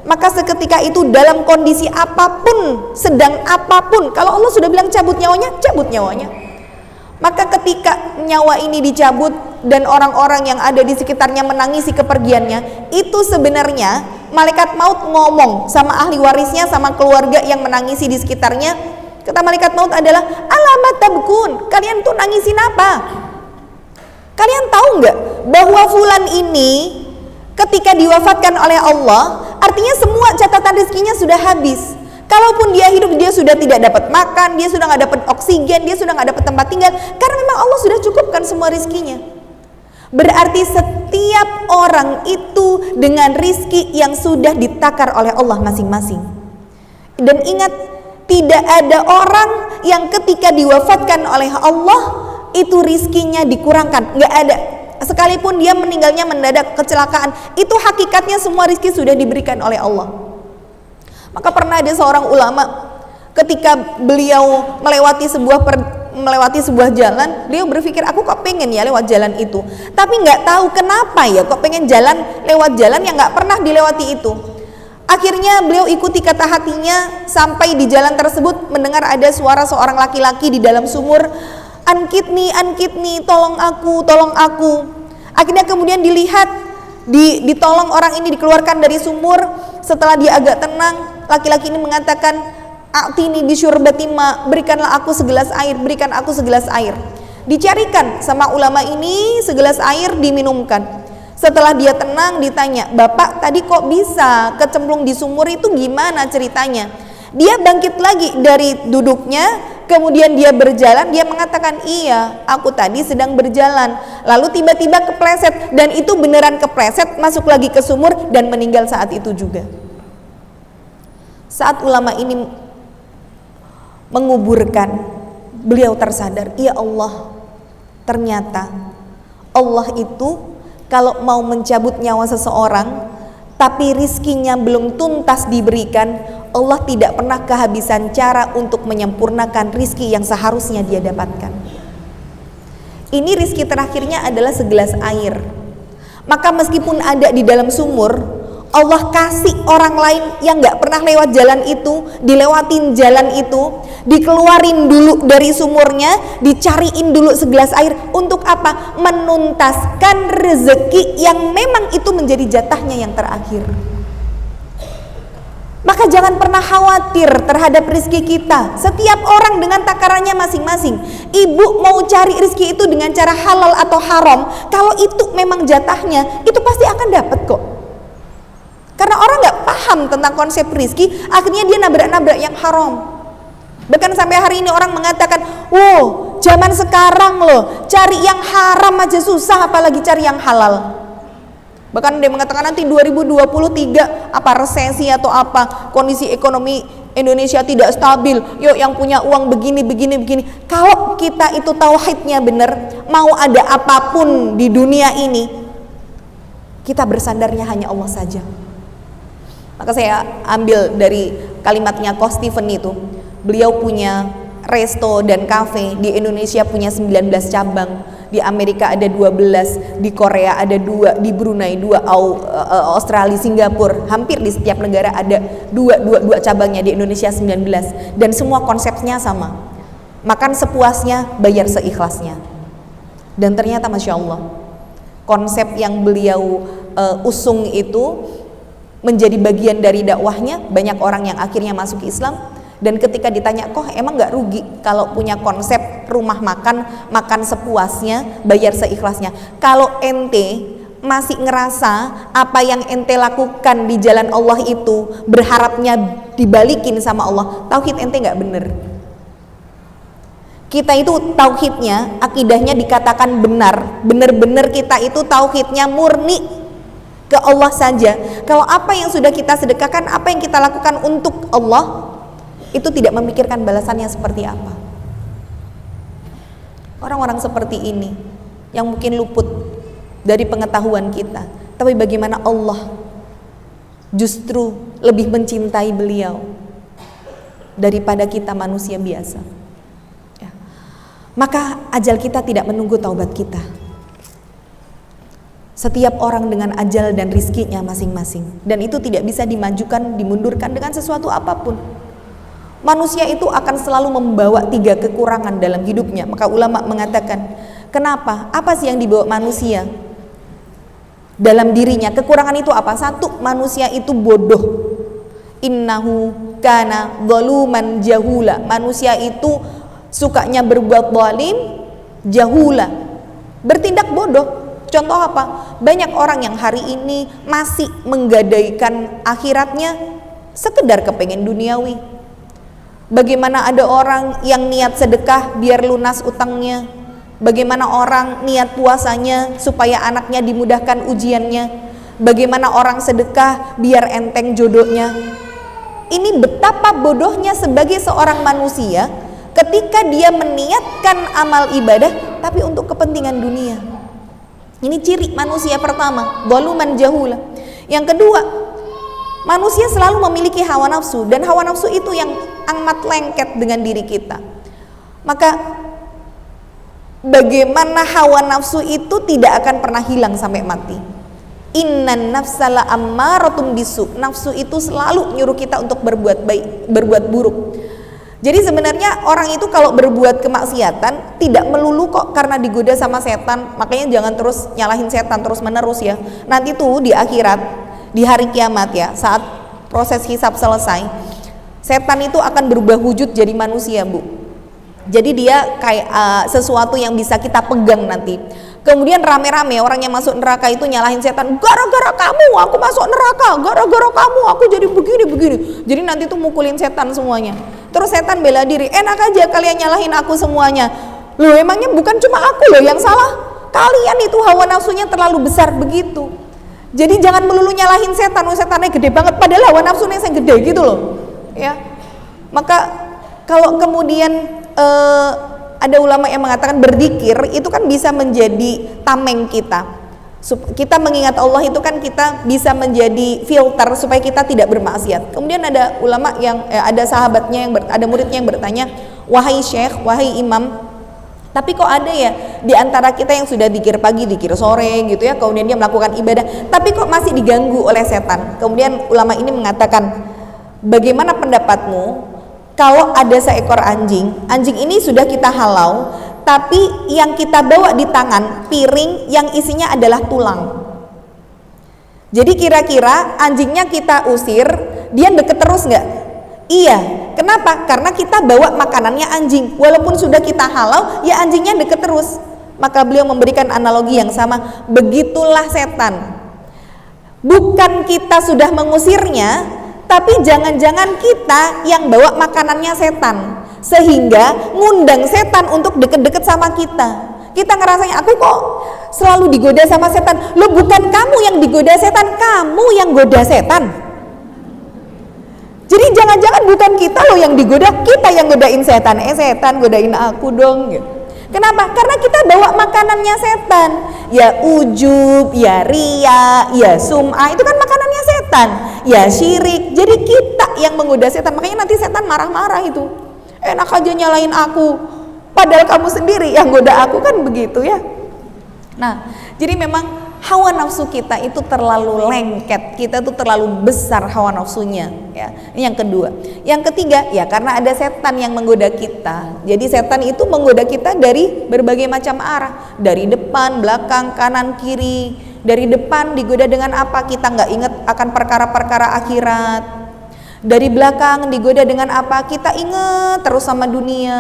Speaker 1: Maka seketika itu dalam kondisi apapun, sedang apapun, kalau Allah sudah bilang cabut nyawanya. Maka ketika nyawa ini dicabut dan orang-orang yang ada di sekitarnya menangisi kepergiannya, itu sebenarnya malaikat maut ngomong sama ahli warisnya, sama keluarga yang menangisi di sekitarnya. Kata malaikat maut adalah, alamat tabkun, kalian tuh nangisin apa? Kalian tahu nggak bahwa fulan ini ketika diwafatkan oleh Allah, artinya semua catatan rezekinya sudah habis. Kalaupun dia hidup, dia sudah tidak dapat makan, dia sudah nggak dapat oksigen, dia sudah nggak dapat tempat tinggal, karena memang Allah sudah cukupkan semua rezekinya. Berarti setiap orang itu dengan rizki yang sudah ditakar oleh Allah masing-masing. Dan ingat, tidak ada orang yang ketika diwafatkan oleh Allah itu rizkinya dikurangkan, nggak ada. Sekalipun dia meninggalnya mendadak kecelakaan, itu hakikatnya semua rizki sudah diberikan oleh Allah. Maka pernah ada seorang ulama, ketika beliau melewati sebuah jalan, beliau berpikir, aku kok pengen ya lewat jalan itu, tapi nggak tahu kenapa ya kok pengen lewat jalan yang nggak pernah dilewati itu. Akhirnya beliau ikuti kata hatinya, sampai di jalan tersebut mendengar ada suara seorang laki-laki di dalam sumur, ankitni, tolong aku. Akhirnya kemudian dilihat, ditolong orang ini, dikeluarkan dari sumur. Setelah dia agak tenang, laki-laki ini mengatakan, a'tini bisyurbatima, berikan aku segelas air. Dicarikan sama ulama ini segelas air, diminumkan. Setelah dia tenang, ditanya, Bapak tadi kok bisa kecemplung di sumur itu, gimana ceritanya? Dia bangkit lagi dari duduknya, kemudian dia berjalan, dia mengatakan, iya, aku tadi sedang berjalan, lalu tiba-tiba kepleset, dan itu beneran kepleset, masuk lagi ke sumur, dan meninggal saat itu juga. Saat ulama ini menguburkan, beliau tersadar, ya Allah, ternyata Allah itu kalau mau mencabut nyawa seseorang tapi rizkinya belum tuntas diberikan, Allah tidak pernah kehabisan cara untuk menyempurnakan rizki yang seharusnya dia dapatkan. Ini rizki terakhirnya adalah segelas air. Maka meskipun ada di dalam sumur, Allah kasih orang lain yang gak pernah lewat jalan itu, dilewatin jalan itu, dikeluarin dulu dari sumurnya, dicariin dulu segelas air. Untuk apa? Menuntaskan rezeki yang memang itu menjadi jatahnya yang terakhir. Maka jangan pernah khawatir terhadap rezeki kita. Setiap orang dengan takarannya masing-masing. Ibu mau cari rezeki itu dengan cara halal atau haram, kalau itu memang jatahnya, itu pasti akan dapat kok. Karena orang nggak paham tentang konsep rizki, akhirnya dia nabrak-nabrak yang haram. Bahkan sampai hari ini orang mengatakan, wow, zaman sekarang loh, cari yang haram aja susah, apalagi cari yang halal. Bahkan dia mengatakan nanti 2023 apa resesi atau apa, kondisi ekonomi Indonesia tidak stabil, yuk yang punya uang begini. Kalau kita itu tauhidnya benar, mau ada apapun di dunia ini, kita bersandarnya hanya Allah saja. Maka saya ambil dari kalimatnya Coach Stephen itu, beliau punya resto dan cafe, di Indonesia punya 19 cabang, di Amerika ada 12, di Korea ada 2, di Brunei 2, Australia, Singapura, hampir di setiap negara ada 2 cabangnya, di Indonesia 19, dan semua konsepnya sama, makan sepuasnya, bayar seikhlasnya. Dan ternyata Masya Allah, konsep yang beliau usung itu menjadi bagian dari dakwahnya. Banyak orang yang akhirnya masuk Islam. Dan ketika ditanya, kok emang gak rugi kalau punya konsep rumah makan sepuasnya, bayar seikhlasnya? Kalau ente masih ngerasa apa yang ente lakukan di jalan Allah itu berharapnya dibalikin sama Allah, tauhid ente gak bener. Kita itu tauhidnya, akidahnya dikatakan benar, bener-bener kita itu tauhidnya murni ke Allah saja. Kalau apa yang sudah kita sedekahkan, apa yang kita lakukan untuk Allah, itu tidak memikirkan balasannya seperti apa. Orang-orang seperti ini yang mungkin luput dari pengetahuan kita, tapi bagaimana Allah justru lebih mencintai beliau daripada kita manusia biasa ya. Maka ajal kita tidak menunggu taubat kita. Setiap orang dengan ajal dan rizkinya masing-masing, dan itu tidak bisa dimajukan, dimundurkan dengan sesuatu apapun. Manusia itu akan selalu membawa 3 kekurangan dalam hidupnya. Maka ulama mengatakan, kenapa? Apa sih yang dibawa manusia dalam dirinya? Kekurangan itu apa? 1, manusia itu bodoh. Innahu kana zaluman jahula. Manusia itu sukanya berbuat zalim, jahula, bertindak bodoh. Contoh apa? Banyak orang yang hari ini masih menggadaikan akhiratnya sekedar kepengen duniawi. Bagaimana ada orang yang niat sedekah biar lunas utangnya, bagaimana orang niat puasanya supaya anaknya dimudahkan ujiannya, bagaimana orang sedekah biar enteng jodohnya. Ini betapa bodohnya sebagai seorang manusia ketika dia meniatkan amal ibadah tapi untuk kepentingan dunia. Ini ciri manusia pertama, zaluman jahula. Yang kedua, manusia selalu memiliki hawa nafsu, dan hawa nafsu itu yang amat lengket dengan diri kita. Maka bagaimana hawa nafsu itu tidak akan pernah hilang sampai mati. Innan nafsala ammaratun bisu. Nafsu itu selalu nyuruh kita untuk berbuat baik, berbuat buruk. Jadi sebenarnya orang itu kalau berbuat kemaksiatan tidak melulu kok karena digoda sama setan. Makanya jangan terus nyalahin setan terus menerus ya. Nanti tuh di akhirat, di hari kiamat ya, saat proses hisab selesai, setan itu akan berubah wujud jadi manusia, Bu. Jadi dia kayak sesuatu yang bisa kita pegang nanti. Kemudian rame-rame orang yang masuk neraka itu nyalahin setan, gara-gara kamu aku masuk neraka, gara-gara kamu aku jadi begini. Jadi nanti tuh mukulin setan semuanya. Terus setan bela diri, enak aja kalian nyalahin aku semuanya. Loh emangnya bukan cuma aku loh yang salah, kalian itu hawa nafsunya terlalu besar begitu. Jadi jangan melulu nyalahin setan, setannya gede banget, padahal hawa nafsunya yang gede gitu loh ya. Maka kalau kemudian ada ulama yang mengatakan berzikir itu kan bisa menjadi tameng kita. Kita mengingat Allah itu kan kita bisa menjadi filter supaya kita tidak bermaksiat. Kemudian ada ulama yang ada sahabatnya yang ada muridnya yang bertanya, wahai syekh, wahai imam, tapi kok ada ya di antara kita yang sudah zikir pagi, zikir sore gitu ya, kemudian dia melakukan ibadah, tapi kok masih diganggu oleh setan. Kemudian ulama ini mengatakan, bagaimana pendapatmu kalau ada seekor anjing, anjing ini sudah kita halau, tapi yang kita bawa di tangan piring yang isinya adalah tulang. Jadi kira-kira anjingnya kita usir, dia deket terus nggak? Iya. Kenapa? Karena kita bawa makanannya anjing. Walaupun sudah kita halau, ya anjingnya deket terus. Maka beliau memberikan analogi yang sama. Begitulah setan. Bukan kita sudah mengusirnya, tapi jangan-jangan kita yang bawa makanannya setan, sehingga ngundang setan untuk deket-deket sama kita. Kita ngerasanya, aku kok selalu digoda sama setan. Loh, bukan kamu yang digoda setan, kamu yang goda setan. Jadi jangan-jangan bukan kita loh yang digoda, kita yang godain setan. Setan godain aku dong gitu. Kenapa? Karena kita bawa makanannya setan. Ya ujub, ya ria, ya sum'ah, itu kan makanannya setan. Ya syirik. Jadi kita yang menggoda setan. Makanya nanti setan marah-marah itu. Enak aja nyalain aku, padahal kamu sendiri yang goda aku, kan begitu ya. Nah, jadi memang hawa nafsu kita itu terlalu lengket, kita tuh terlalu besar hawa nafsunya ya. Ini yang kedua. Yang ketiga, ya karena ada setan yang menggoda kita. Jadi setan itu menggoda kita dari berbagai macam arah, dari depan, belakang, kanan, kiri. Dari depan digoda dengan apa? Kita nggak ingat akan perkara-perkara akhirat. Dari belakang digoda dengan apa? Kita ingat terus sama dunia.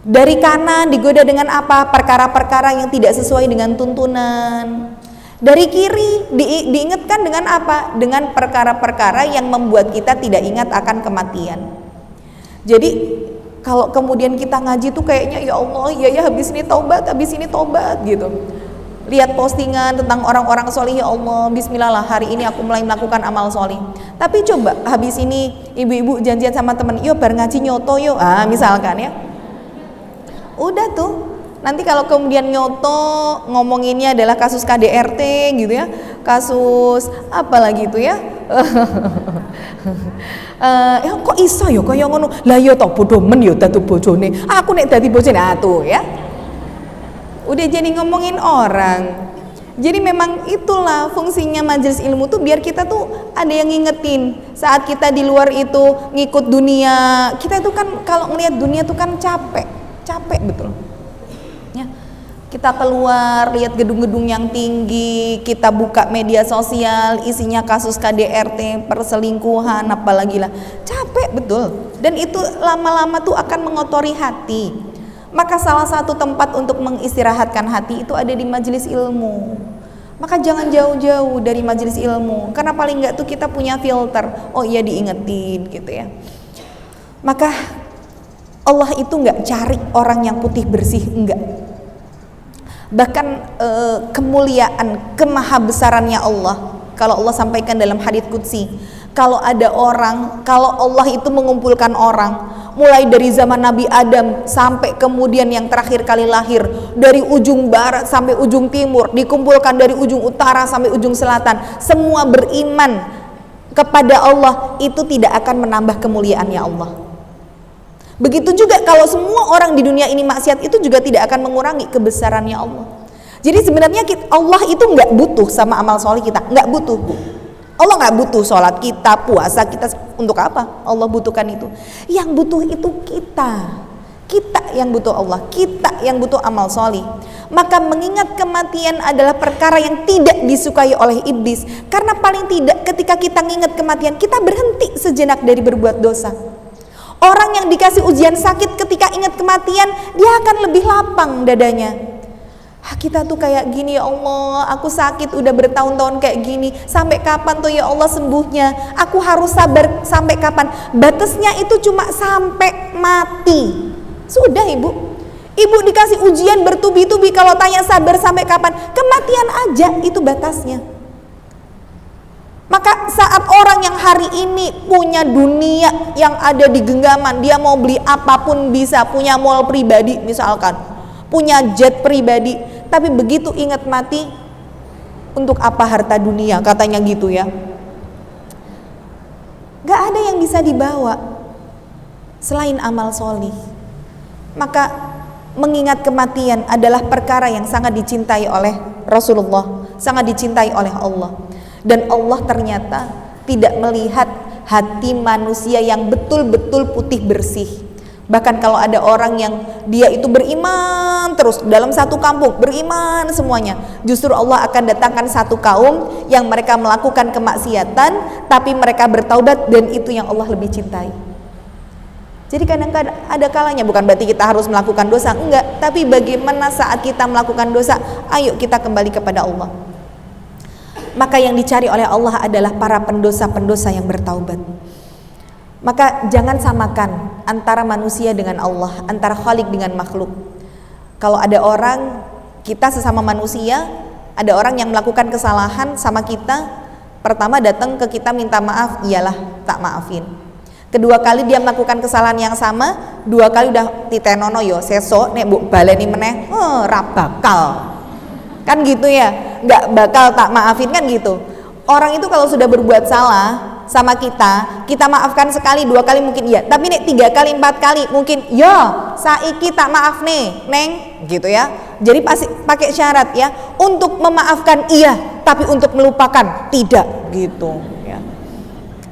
Speaker 1: Dari kanan digoda dengan apa? Perkara-perkara yang tidak sesuai dengan tuntunan. Dari kiri diingatkan dengan apa? Dengan perkara-perkara yang membuat kita tidak ingat akan kematian. Jadi kalau kemudian kita ngaji tuh kayaknya ya Allah, ya habis ini taubat gitu. Lihat postingan tentang orang-orang solih, ya Allah, bismillah lah, hari ini aku mulai melakukan amal solih. Tapi coba habis ini ibu-ibu janjian sama temen, yuk bar ngaji nyoto yuk, misalkan ya. Udah tuh, nanti kalau kemudian nyoto ngomonginnya adalah kasus KDRT gitu ya, kasus apa lagi itu ya. Kok iso ya kaya ngono, lah ya toh bodoh men ya dadi bojone, aku nek dadi bojone tuh ya. Udah jadi ngomongin orang. Jadi memang itulah fungsinya majelis ilmu tuh, biar kita tuh ada yang ngingetin saat kita di luar itu ngikut dunia. Kita itu kan kalau ngelihat dunia tuh kan capek betul ya. Kita keluar lihat gedung-gedung yang tinggi, kita buka media sosial isinya kasus KDRT, perselingkuhan, apalagi lah, capek betul. Dan itu lama-lama tuh akan mengotori hati. Maka salah satu tempat untuk mengistirahatkan hati itu ada di majelis ilmu. Maka jangan jauh-jauh dari majelis ilmu, karena paling enggak tuh kita punya filter. Oh iya, diingetin gitu ya. Maka Allah itu enggak cari orang yang putih bersih, enggak. Bahkan kemuliaan, kemahabesarannya Allah, kalau Allah sampaikan dalam hadits qudsi, kalau ada orang, kalau Allah itu mengumpulkan orang, mulai dari zaman Nabi Adam sampai kemudian yang terakhir kali lahir, dari ujung barat sampai ujung timur, dikumpulkan dari ujung utara sampai ujung selatan, semua beriman kepada Allah, itu tidak akan menambah kemuliaannya Allah. Begitu juga kalau semua orang di dunia ini maksiat, itu juga tidak akan mengurangi kebesarannya Allah. Jadi sebenarnya Allah itu nggak butuh sama amal soleh kita, nggak butuh, Bu. Allah nggak butuh sholat kita, puasa kita, untuk apa Allah butuhkan itu? Yang butuh itu kita yang butuh Allah, kita yang butuh amal soleh. Maka mengingat kematian adalah perkara yang tidak disukai oleh iblis, karena paling tidak ketika kita mengingat kematian, kita berhenti sejenak dari berbuat dosa. Orang yang dikasih ujian sakit ketika ingat kematian, dia akan lebih lapang dadanya. Kita tuh kayak gini, ya Allah, aku sakit udah bertahun-tahun kayak gini, sampai kapan tuh ya Allah sembuhnya? Aku harus sabar sampai kapan? Batasnya itu cuma sampai mati. Sudah ibu dikasih ujian bertubi-tubi, kalau tanya sabar sampai kapan? Kematian aja itu batasnya. Maka saat orang yang hari ini punya dunia yang ada di genggaman, dia mau beli apapun bisa, punya mall pribadi misalkan, punya jet pribadi, tapi begitu ingat mati, untuk apa harta dunia, katanya gitu ya. Gak ada yang bisa dibawa selain amal solih. Maka mengingat kematian adalah perkara yang sangat dicintai oleh Rasulullah, sangat dicintai oleh Allah. Dan Allah ternyata tidak melihat hati manusia yang betul-betul putih bersih. Bahkan kalau ada orang yang dia itu beriman terus dalam satu kampung, beriman semuanya, justru Allah akan datangkan satu kaum yang mereka melakukan kemaksiatan tapi mereka bertaubat, dan itu yang Allah lebih cintai. Jadi kadang-kadang ada kalanya, bukan berarti kita harus melakukan dosa, enggak, tapi bagaimana saat kita melakukan dosa, ayo kita kembali kepada Allah. maka yang dicari oleh Allah adalah para pendosa-pendosa yang bertaubat. Maka jangan samakan antara manusia dengan Allah, antara Khalik dengan makhluk. Kalau ada orang, kita sesama manusia, ada orang yang melakukan kesalahan sama kita, pertama datang ke kita minta maaf, iyalah tak maafin. Kedua kali dia melakukan kesalahan yang sama, dua kali udah titenono yo sesok nek mbok baleni meneh, ra bakal. Kan gitu ya, nggak bakal tak maafin kan gitu. Orang itu kalau sudah berbuat salah sama kita maafkan sekali, dua kali mungkin iya, tapi nek 3 kali 4 kali mungkin yo saiki tak maaf nih neng gitu ya. Jadi pasti pakai syarat ya, untuk memaafkan iya, tapi untuk melupakan tidak gitu ya.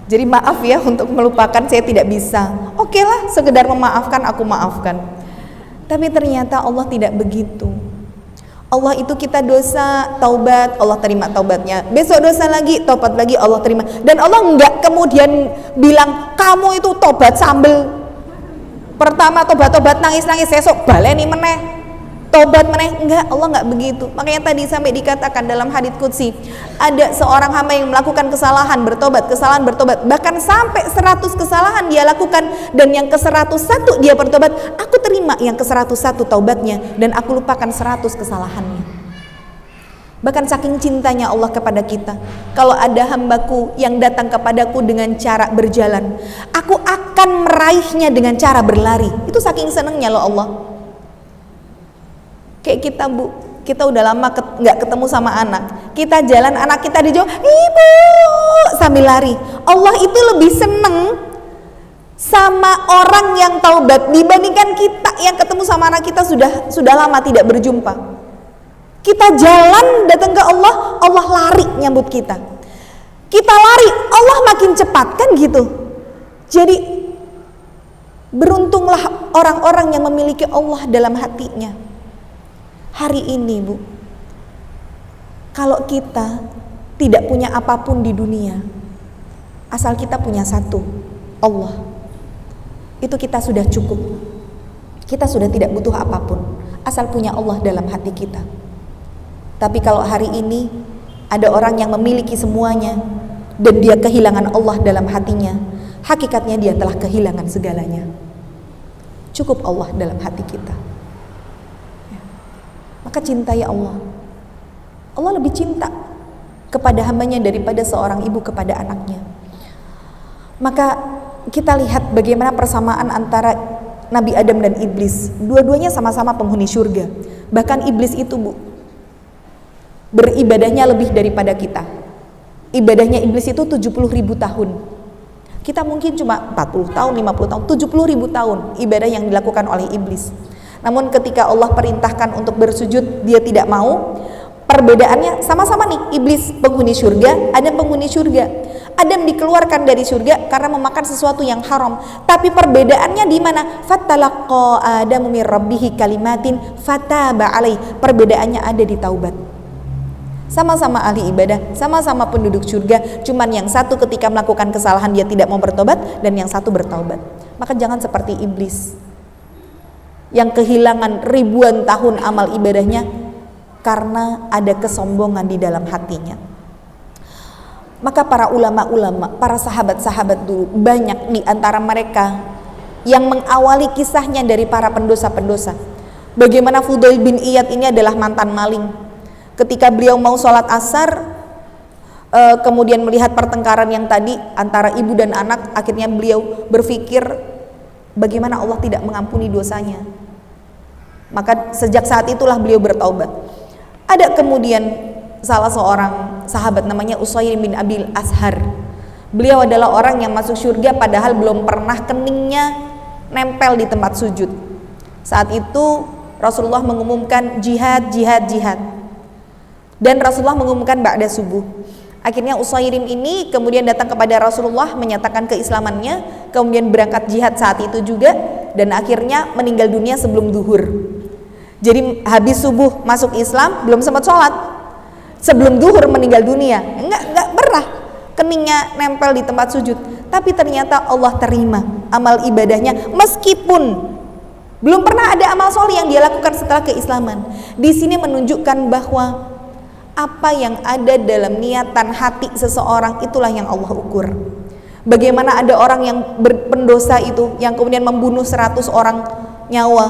Speaker 1: Jadi maaf ya, untuk melupakan saya tidak bisa. Oke lah, sekedar memaafkan aku maafkan. Tapi ternyata Allah tidak begitu. Allah itu kita dosa, taubat, Allah terima taubatnya. Besok dosa lagi, taubat lagi, Allah terima. Dan Allah enggak kemudian bilang kamu itu tobat sambel. Pertama tobat nangis-nangis, besok baleni meneh. Tobat meneh, enggak, Allah enggak begitu. Makanya tadi sampai dikatakan dalam hadits qudsi, ada seorang hamba yang melakukan kesalahan bertobat, bahkan sampai 100 kesalahan dia lakukan, dan yang ke-101 dia bertobat, aku terima yang ke-101 taubatnya dan aku lupakan 100 kesalahannya. Bahkan saking cintanya Allah kepada kita, kalau ada hambaku yang datang kepadaku dengan cara berjalan, aku akan meraihnya dengan cara berlari. Itu saking senengnya loh Allah. Kayak kita bu, kita udah lama nggak ketemu sama anak, kita jalan anak kita dijauh, ibu sambil lari. Allah itu lebih seneng sama orang yang taubat dibandingkan kita yang ketemu sama anak kita sudah lama tidak berjumpa. Kita jalan datang ke Allah, Allah lari nyambut kita. Kita lari, Allah makin cepat kan gitu. Jadi beruntunglah orang-orang yang memiliki Allah dalam hatinya. Hari ini bu, kalau kita tidak punya apapun di dunia, asal kita punya satu, Allah, itu kita sudah cukup. Kita sudah tidak butuh apapun, asal punya Allah dalam hati kita. Tapi kalau hari ini ada orang yang memiliki semuanya dan dia kehilangan Allah dalam hatinya, hakikatnya dia telah kehilangan segalanya. Cukup Allah dalam hati kita. Maka cintai Allah. Allah lebih cinta kepada hambanya daripada seorang ibu kepada anaknya. Maka kita lihat bagaimana persamaan antara Nabi Adam dan iblis. Dua-duanya sama-sama penghuni surga. Bahkan iblis itu bu, beribadahnya lebih daripada kita. Ibadahnya iblis itu 70.000 tahun. Kita mungkin cuma 40 tahun, 50 tahun, 70.000 tahun ibadah yang dilakukan oleh iblis. Namun ketika Allah perintahkan untuk bersujud, dia tidak mau. Perbedaannya sama-sama nih, iblis penghuni surga, Adam penghuni surga. Adam dikeluarkan dari surga karena memakan sesuatu yang haram. Tapi perbedaannya di mana? Fatalaqqa Adamu min rabbihi kalimatin fataba alaih. Perbedaannya ada di taubat. Sama-sama ahli ibadah, sama-sama penduduk surga, cuman yang satu ketika melakukan kesalahan dia tidak mau bertobat, dan yang satu bertaubat. Maka jangan seperti iblis yang kehilangan ribuan tahun amal ibadahnya karena ada kesombongan di dalam hatinya. Maka para ulama-ulama, para sahabat-sahabat dulu, banyak di antara mereka yang mengawali kisahnya dari para pendosa-pendosa. Bagaimana Fudail bin Iyad ini adalah mantan maling. Ketika beliau mau sholat asar, kemudian melihat pertengkaran yang tadi antara ibu dan anak, akhirnya beliau berpikir bagaimana Allah tidak mengampuni dosanya. Maka sejak saat itulah beliau bertaubat. Ada kemudian salah seorang sahabat namanya Usair bin Abil Ashar. Beliau adalah orang yang masuk surga padahal belum pernah keningnya nempel di tempat sujud. Saat itu Rasulullah mengumumkan jihad. Dan Rasulullah mengumumkan ba'da subuh. Akhirnya Usairim ini kemudian datang kepada Rasulullah menyatakan keislamannya, kemudian berangkat jihad saat itu juga, dan akhirnya meninggal dunia sebelum zuhur. Jadi habis subuh masuk Islam, belum sempat sholat, sebelum zuhur meninggal dunia. Enggak pernah keningnya nempel di tempat sujud. Tapi ternyata Allah terima amal ibadahnya meskipun belum pernah ada amal soleh yang dia lakukan setelah keislaman. Di sini menunjukkan bahwa Apa yang ada dalam niatan hati seseorang itulah yang Allah ukur. Bagaimana ada orang yang berpendosa itu yang kemudian membunuh 100 orang nyawa,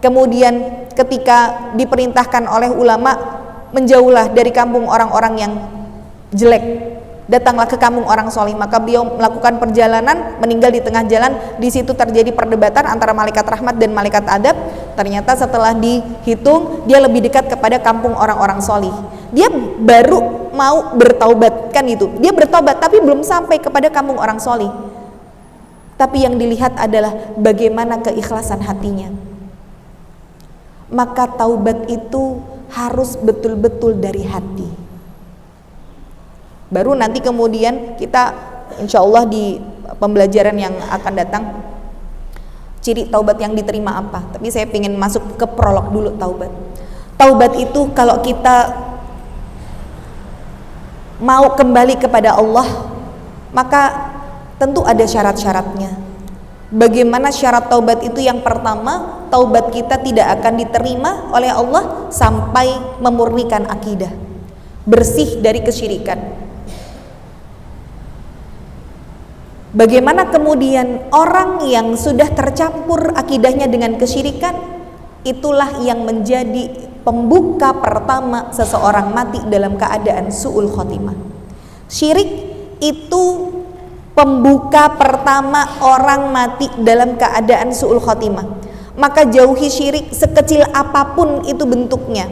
Speaker 1: kemudian ketika diperintahkan oleh ulama, menjauhlah dari kampung orang-orang yang jelek, datanglah ke kampung orang solih, maka beliau melakukan perjalanan, meninggal di tengah jalan. Di situ terjadi perdebatan antara malaikat rahmat dan malaikat adab. Ternyata setelah dihitung, dia lebih dekat kepada kampung orang-orang solih. Dia baru mau bertaubat, kan itu. Dia bertaubat tapi belum sampai kepada kampung orang solih. Tapi yang dilihat adalah bagaimana keikhlasan hatinya. Maka taubat itu harus betul-betul dari hati. Baru nanti kemudian kita insya Allah di pembelajaran yang akan datang, ciri taubat yang diterima apa. Tapi saya ingin masuk ke prolog dulu taubat. Taubat itu kalau kita mau kembali kepada Allah, maka tentu ada syarat-syaratnya. Bagaimana syarat taubat itu? Yang pertama, taubat kita tidak akan diterima oleh Allah sampai memurnikan akidah, bersih dari kesyirikan. Bagaimana kemudian orang yang sudah tercampur akidahnya dengan kesyirikan, itulah yang menjadi pembuka pertama seseorang mati dalam keadaan su'ul khotimah. Syirik itu pembuka pertama orang mati dalam keadaan su'ul khotimah. Maka jauhi syirik sekecil apapun itu bentuknya.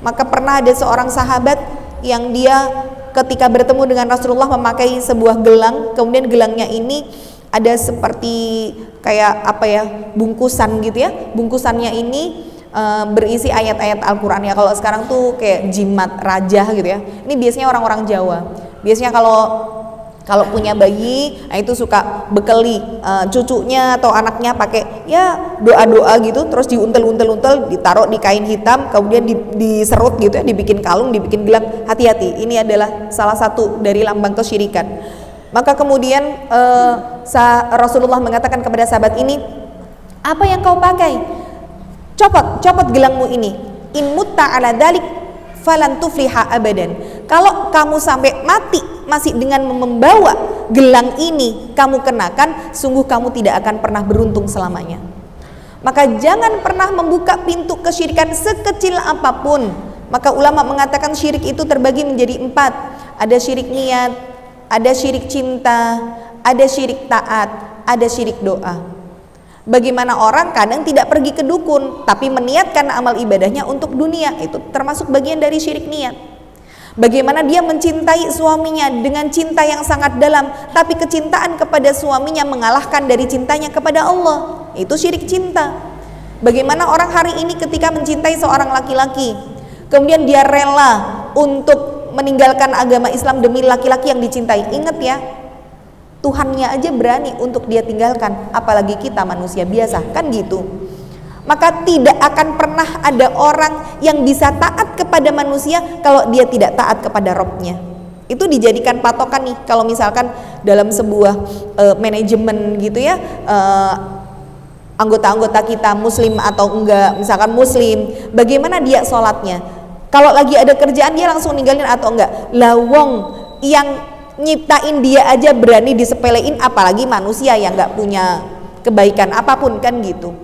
Speaker 1: Maka pernah ada seorang sahabat yang dia ketika bertemu dengan Rasulullah memakai sebuah gelang, kemudian gelangnya ini ada seperti kayak apa ya, bungkusan gitu ya. Bungkusannya ini berisi ayat-ayat Al-Quran ya. Kalau sekarang tuh kayak jimat raja gitu ya. Ini biasanya orang-orang Jawa. Biasanya kalau punya bayi, nah itu suka bekali cucunya atau anaknya pakai ya doa-doa gitu, terus diuntel-untel-untel, ditaruh di kain hitam, kemudian diserut gitu ya, dibikin kalung, dibikin gelang. Hati-hati, ini adalah salah satu dari lambang kesyirikan. Maka kemudian Rasulullah mengatakan kepada sahabat ini, apa yang kau pakai? Copot gelangmu ini. In mutta ala dalik falan tufliha abadan. Kalau kamu sampai mati masih dengan membawa gelang ini kamu kenakan, sungguh kamu tidak akan pernah beruntung selamanya. Maka jangan pernah membuka pintu kesyirikan sekecil apapun. Maka ulama mengatakan syirik itu terbagi menjadi 4. Ada syirik niat, ada syirik cinta, ada syirik taat, ada syirik doa. Bagaimana orang kadang tidak pergi ke dukun tapi meniatkan amal ibadahnya untuk dunia, itu termasuk bagian dari syirik niat. Bagaimana dia mencintai suaminya dengan cinta yang sangat dalam, tapi kecintaan kepada suaminya mengalahkan dari cintanya kepada Allah, itu syirik cinta. Bagaimana orang hari ini ketika mencintai seorang laki-laki, kemudian dia rela untuk meninggalkan agama Islam demi laki-laki yang dicintai. Ingat ya, Tuhannya aja berani untuk dia tinggalkan, apalagi kita manusia biasa, kan gitu. Maka tidak akan pernah ada orang yang bisa taat kepada manusia kalau dia tidak taat kepada Robnya. Itu dijadikan patokan nih, kalau misalkan dalam sebuah manajemen gitu ya, anggota-anggota kita muslim atau enggak, misalkan muslim, bagaimana dia sholatnya? Kalau lagi ada kerjaan dia langsung ninggalin atau enggak? Lawong yang nyiptain dia aja berani disepelein, apalagi manusia yang nggak punya kebaikan apapun, kan gitu.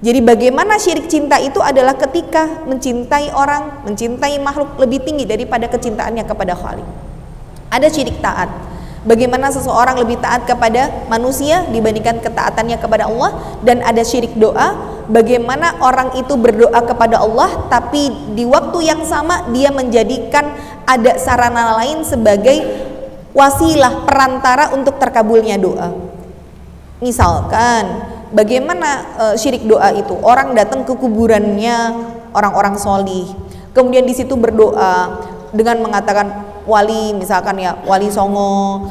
Speaker 1: Jadi bagaimana syirik cinta itu adalah ketika mencintai orang, mencintai makhluk lebih tinggi daripada kecintaannya kepada Khalik. Ada syirik taat. Bagaimana seseorang lebih taat kepada manusia dibandingkan ketaatannya kepada Allah. Dan ada syirik doa. Bagaimana orang itu berdoa kepada Allah tapi di waktu yang sama dia menjadikan ada sarana lain sebagai wasilah, perantara untuk terkabulnya doa. Misalkan bagaimana syirik doa itu, orang datang ke kuburannya orang-orang solih, kemudian di situ berdoa dengan mengatakan wali, misalkan ya wali Songo,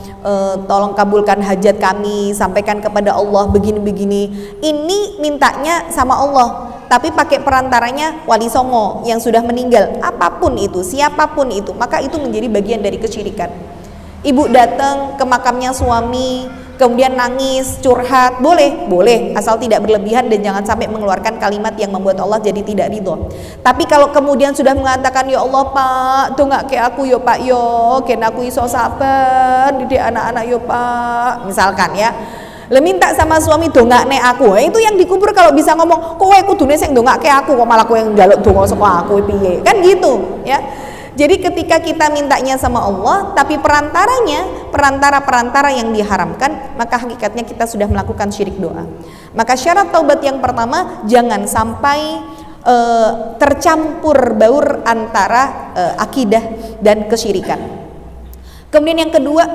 Speaker 1: tolong kabulkan hajat kami, sampaikan kepada Allah begini-begini. Ini mintanya sama Allah, tapi pakai perantaranya wali Songo yang sudah meninggal. Apapun itu, siapapun itu, maka itu menjadi bagian dari kesyirikan. Ibu datang ke makamnya suami, kemudian nangis, curhat, boleh, asal tidak berlebihan dan jangan sampai mengeluarkan kalimat yang membuat Allah jadi tidak ridho. Tapi kalau kemudian sudah mengatakan, ya Allah Pak, dongak ke aku yo Pak yo, ken aku iso sabar didik anak-anak yo Pak, misalkan ya. Le minta sama suami dongak nek aku, itu yang dikubur kalau bisa ngomong, kowe kudune sing dongak ke aku, kok malah kowe yang njaluk donga saka aku piye, kan gitu ya. Jadi ketika kita mintanya sama Allah, tapi perantara yang diharamkan, maka hakikatnya kita sudah melakukan syirik doa. Maka syarat taubat yang pertama, jangan sampai tercampur baur antara akidah dan kesyirikan. Kemudian yang kedua,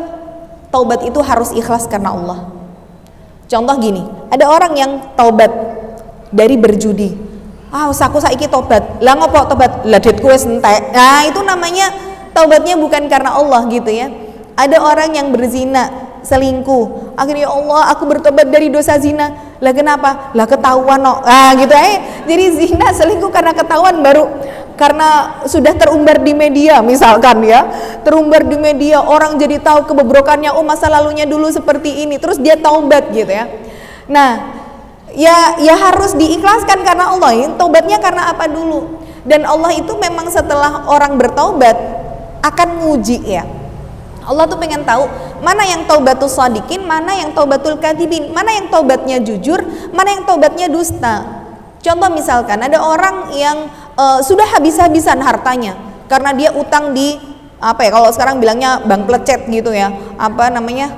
Speaker 1: taubat itu harus ikhlas karena Allah. Contoh gini, ada orang yang taubat dari berjudi. Aku saiki tobat. Lah ngopo tobat? Lah duitku wis entek. Nah, itu namanya taubatnya bukan karena Allah gitu ya. Ada orang yang berzina, selingkuh. Akhirnya ya Allah, aku bertobat dari dosa zina. Lah kenapa? Lah ketahuan no. Ah gitu ya. Jadi zina, selingkuh karena ketahuan, baru karena sudah terumbar di media misalkan ya. Terumbar di media, orang jadi tahu kebobrokannya, oh masa lalunya dulu seperti ini. Terus dia taubat gitu ya. Nah, ya harus diikhlaskan karena Allah. Taubatnya karena apa dulu? Dan Allah itu memang setelah orang bertaubat akan nguji ya. Allah tuh pengen tahu mana yang taubatul shadiqin, mana yang taubatul kadhibin, mana yang taubatnya jujur, mana yang taubatnya dusta. Contoh misalkan ada orang yang sudah habis-habisan hartanya karena dia utang di apa ya, kalau sekarang bilangnya bank plecet gitu ya, apa namanya,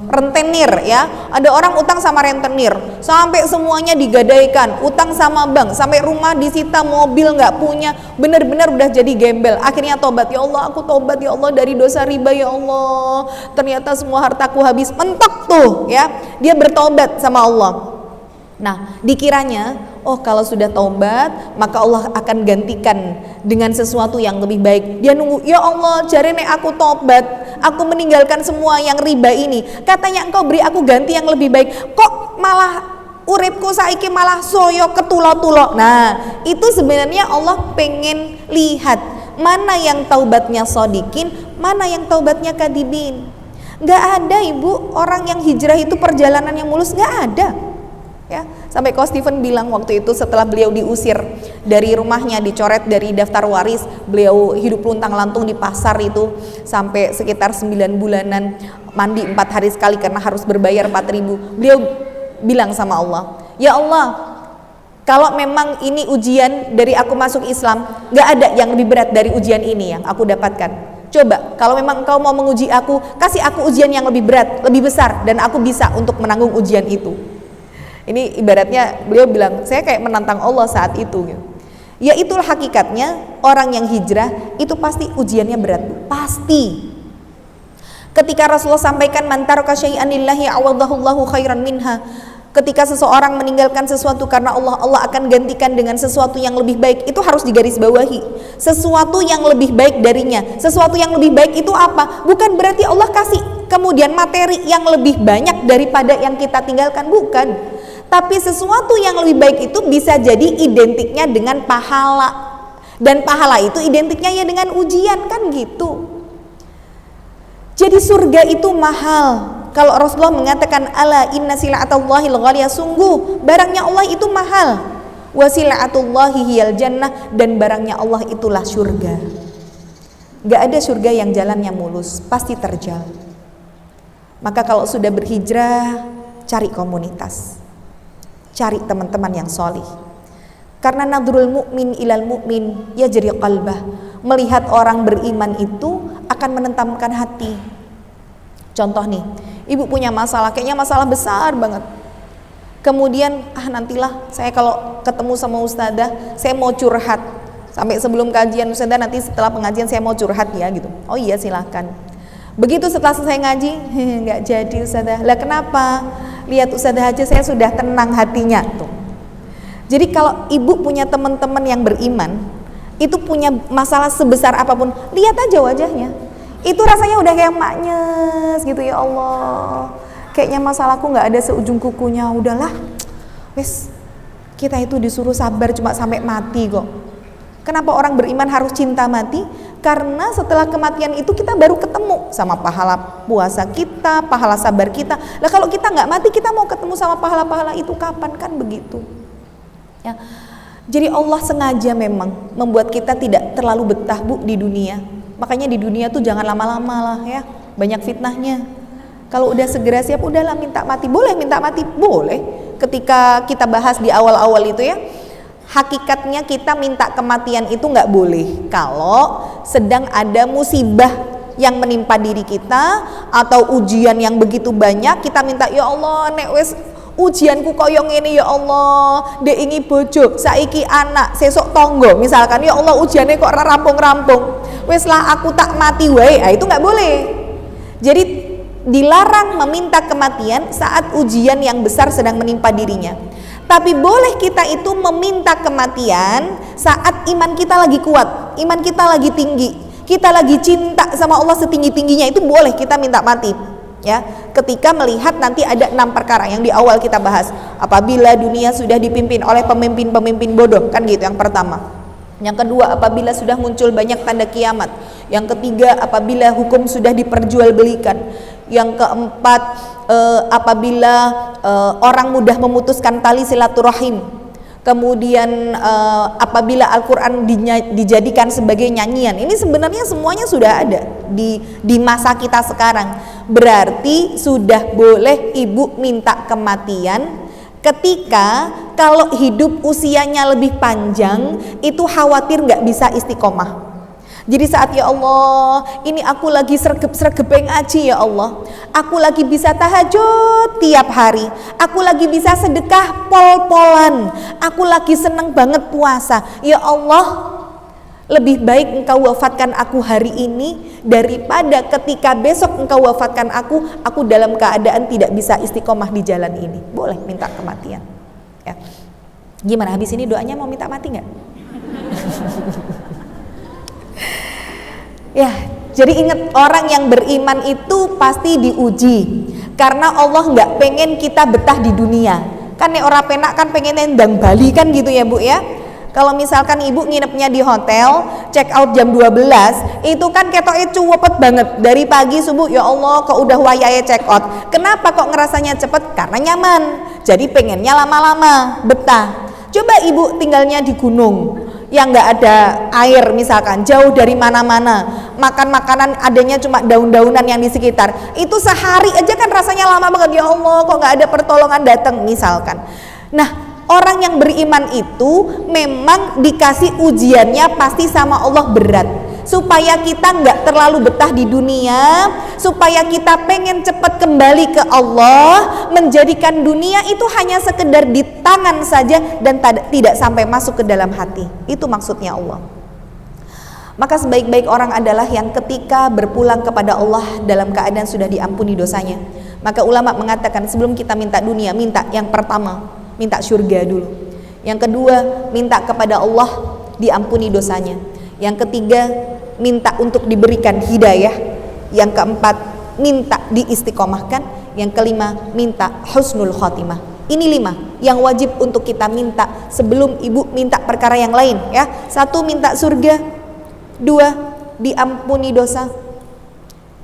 Speaker 1: rentenir ya. Ada orang utang sama rentenir sampai semuanya digadaikan, utang sama bank, sampai rumah disita, mobil nggak punya, benar-benar udah jadi gembel. Akhirnya tobat, ya Allah aku tobat ya Allah dari dosa riba ya Allah, ternyata semua hartaku habis. Mentok tuh ya, dia bertobat sama Allah. Nah, dikiranya, oh kalau sudah taubat maka Allah akan gantikan dengan sesuatu yang lebih baik. Dia nunggu, ya Allah jare nek aku taubat, aku meninggalkan semua yang riba ini, katanya engkau beri aku ganti yang lebih baik, kok malah uripku saiki malah soyo ketulo-tulo. Nah, itu sebenarnya Allah pengen lihat mana yang taubatnya shodikin, mana yang taubatnya kadibin. Gak ada ibu orang yang hijrah itu perjalanan yang mulus, gak ada ya. Sampai Ko Stephen bilang waktu itu setelah beliau diusir dari rumahnya, dicoret dari daftar waris, beliau hidup luntang-lantung di pasar itu sampai sekitar 9 bulanan, mandi 4 hari sekali karena harus berbayar 4.000. Beliau bilang sama Allah, ya Allah, kalau memang ini ujian dari aku masuk Islam, gak ada yang lebih berat dari ujian ini yang aku dapatkan. Coba kalau memang engkau mau menguji aku, kasih aku ujian yang lebih berat, lebih besar, dan aku bisa untuk menanggung ujian itu. Ini ibaratnya beliau bilang, saya kayak menantang Allah saat itu gitu. Ya itulah hakikatnya orang yang hijrah itu pasti ujiannya berat, pasti. Ketika Rasulullah sampaikan man taraka syai'an lillahi awadahullahu khairan minha, ketika seseorang meninggalkan sesuatu karena Allah, Allah akan gantikan dengan sesuatu yang lebih baik. Itu harus digarisbawahi, sesuatu yang lebih baik darinya. Sesuatu yang lebih baik itu apa? Bukan berarti Allah kasih kemudian materi yang lebih banyak daripada yang kita tinggalkan, bukan. Tapi sesuatu yang lebih baik itu bisa jadi identiknya dengan pahala, dan pahala itu identiknya ya dengan ujian, kan gitu. Jadi surga itu mahal. Kalau Rasulullah mengatakan ala inna sila'atullahil ghaliyah, sungguh barangnya Allah itu mahal. Wa sila'atullahi hiyal jannah, dan barangnya Allah itulah surga. Gak ada surga yang jalannya mulus, pasti terjal. Maka kalau sudah berhijrah, cari komunitas, cari teman-teman yang solih. Karena nadrul mu'min ilal mu'min yajri qalbah, melihat orang beriman itu akan menentamkan hati. Contoh nih, ibu punya masalah, kayaknya masalah besar banget. Kemudian nantilah saya kalau ketemu sama ustadzah, saya mau curhat. Sampai sebelum kajian, ustadzah nanti setelah pengajian saya mau curhat ya gitu. Oh iya silahkan. Begitu setelah selesai ngaji, nggak jadi ustadzah. Lah kenapa? Lihat ustadzah aja saya sudah tenang hatinya tuh. Jadi kalau ibu punya teman-teman yang beriman, itu punya masalah sebesar apapun, lihat aja wajahnya. Itu rasanya udah kayak maknyes gitu, ya Allah. Kayaknya masalahku nggak ada seujung kukunya, udahlah. Wes, kita itu disuruh sabar cuma sampai mati kok. Kenapa orang beriman harus cinta mati? Karena setelah kematian itu kita baru ketemu sama pahala puasa kita, pahala sabar kita. Lah kalau kita nggak mati, kita mau ketemu sama pahala-pahala itu kapan? Kan begitu. Ya. Jadi Allah sengaja memang membuat kita tidak terlalu betah Bu di dunia. Makanya di dunia tuh jangan lama-lama lah ya, banyak fitnahnya. Kalau udah segera siap, udahlah minta mati. Boleh minta mati, boleh. Ketika kita bahas di awal-awal itu ya, hakikatnya kita minta kematian itu nggak boleh kalau sedang ada musibah yang menimpa diri kita atau ujian yang begitu banyak. Kita minta, ya Allah nek wis ujianku koyo ngene ya Allah, dek ingi bojo, saiki anak, sesok tonggo misalkan, ya Allah ujiannya kok rampung-rampung, wis lah aku tak mati wae. Itu nggak boleh. Jadi dilarang meminta kematian saat ujian yang besar sedang menimpa dirinya. Tapi boleh kita itu meminta kematian saat iman kita lagi kuat, iman kita lagi tinggi, kita lagi cinta sama Allah setinggi-tingginya, itu boleh kita minta mati. Ya, ketika melihat nanti ada 6 perkara yang di awal kita bahas. Apabila dunia sudah dipimpin oleh pemimpin-pemimpin bodoh, kan gitu yang pertama. Yang kedua, apabila sudah muncul banyak tanda kiamat. Yang ketiga, apabila hukum sudah diperjualbelikan. Yang keempat, apabila orang mudah memutuskan tali silaturahim. Kemudian apabila Al-Quran dijadikan sebagai nyanyian. Ini sebenarnya semuanya sudah ada di masa kita sekarang. Berarti sudah boleh ibu minta kematian ketika kalau hidup usianya lebih panjang itu khawatir nggak bisa istiqomah. Jadi saat ya Allah, ini aku lagi sregep ngaji ya Allah, aku lagi bisa tahajud tiap hari, aku lagi bisa sedekah pol-polan, aku lagi seneng banget puasa. Ya Allah, lebih baik engkau wafatkan aku hari ini daripada ketika besok engkau wafatkan aku dalam keadaan tidak bisa istiqomah di jalan ini. Boleh minta kematian. Ya. Gimana habis ini doanya mau minta mati nggak? Ya, jadi ingat, orang yang beriman itu pasti diuji karena Allah nggak pengen kita betah di dunia. Kan nek ora penak kan pengen nendang Bali kan gitu ya Bu ya. Kalau misalkan ibu nginepnya di hotel, check out jam 12, itu kan ketoknya cuwepet banget. Dari pagi subuh, ya Allah kok udah wayahe check out. Kenapa kok ngerasanya cepet? Karena nyaman. Jadi pengennya lama-lama, betah. Coba ibu tinggalnya di gunung yang nggak ada air misalkan, jauh dari mana-mana, makan makanan adanya cuma daun-daunan yang di sekitar, itu sehari aja kan rasanya lama banget. Ya Allah kok nggak ada pertolongan datang misalkan. Nah, orang yang beriman itu memang dikasih ujiannya pasti sama Allah berat, supaya kita nggak terlalu betah di dunia, supaya kita pengen cepat kembali ke Allah, menjadikan dunia itu hanya sekedar di tangan saja dan tidak sampai masuk ke dalam hati. Itu maksudnya Allah. Maka sebaik-baik orang adalah yang ketika berpulang kepada Allah dalam keadaan sudah diampuni dosanya. Maka ulama mengatakan sebelum kita minta dunia, minta yang pertama, minta surga dulu. Yang kedua, minta kepada Allah diampuni dosanya. Yang ketiga, minta untuk diberikan hidayah. Yang keempat, minta diistiqomahkan. Yang kelima, minta husnul khotimah. Ini 5 yang wajib untuk kita minta sebelum ibu minta perkara yang lain ya. 1, minta surga. 2, diampuni dosa.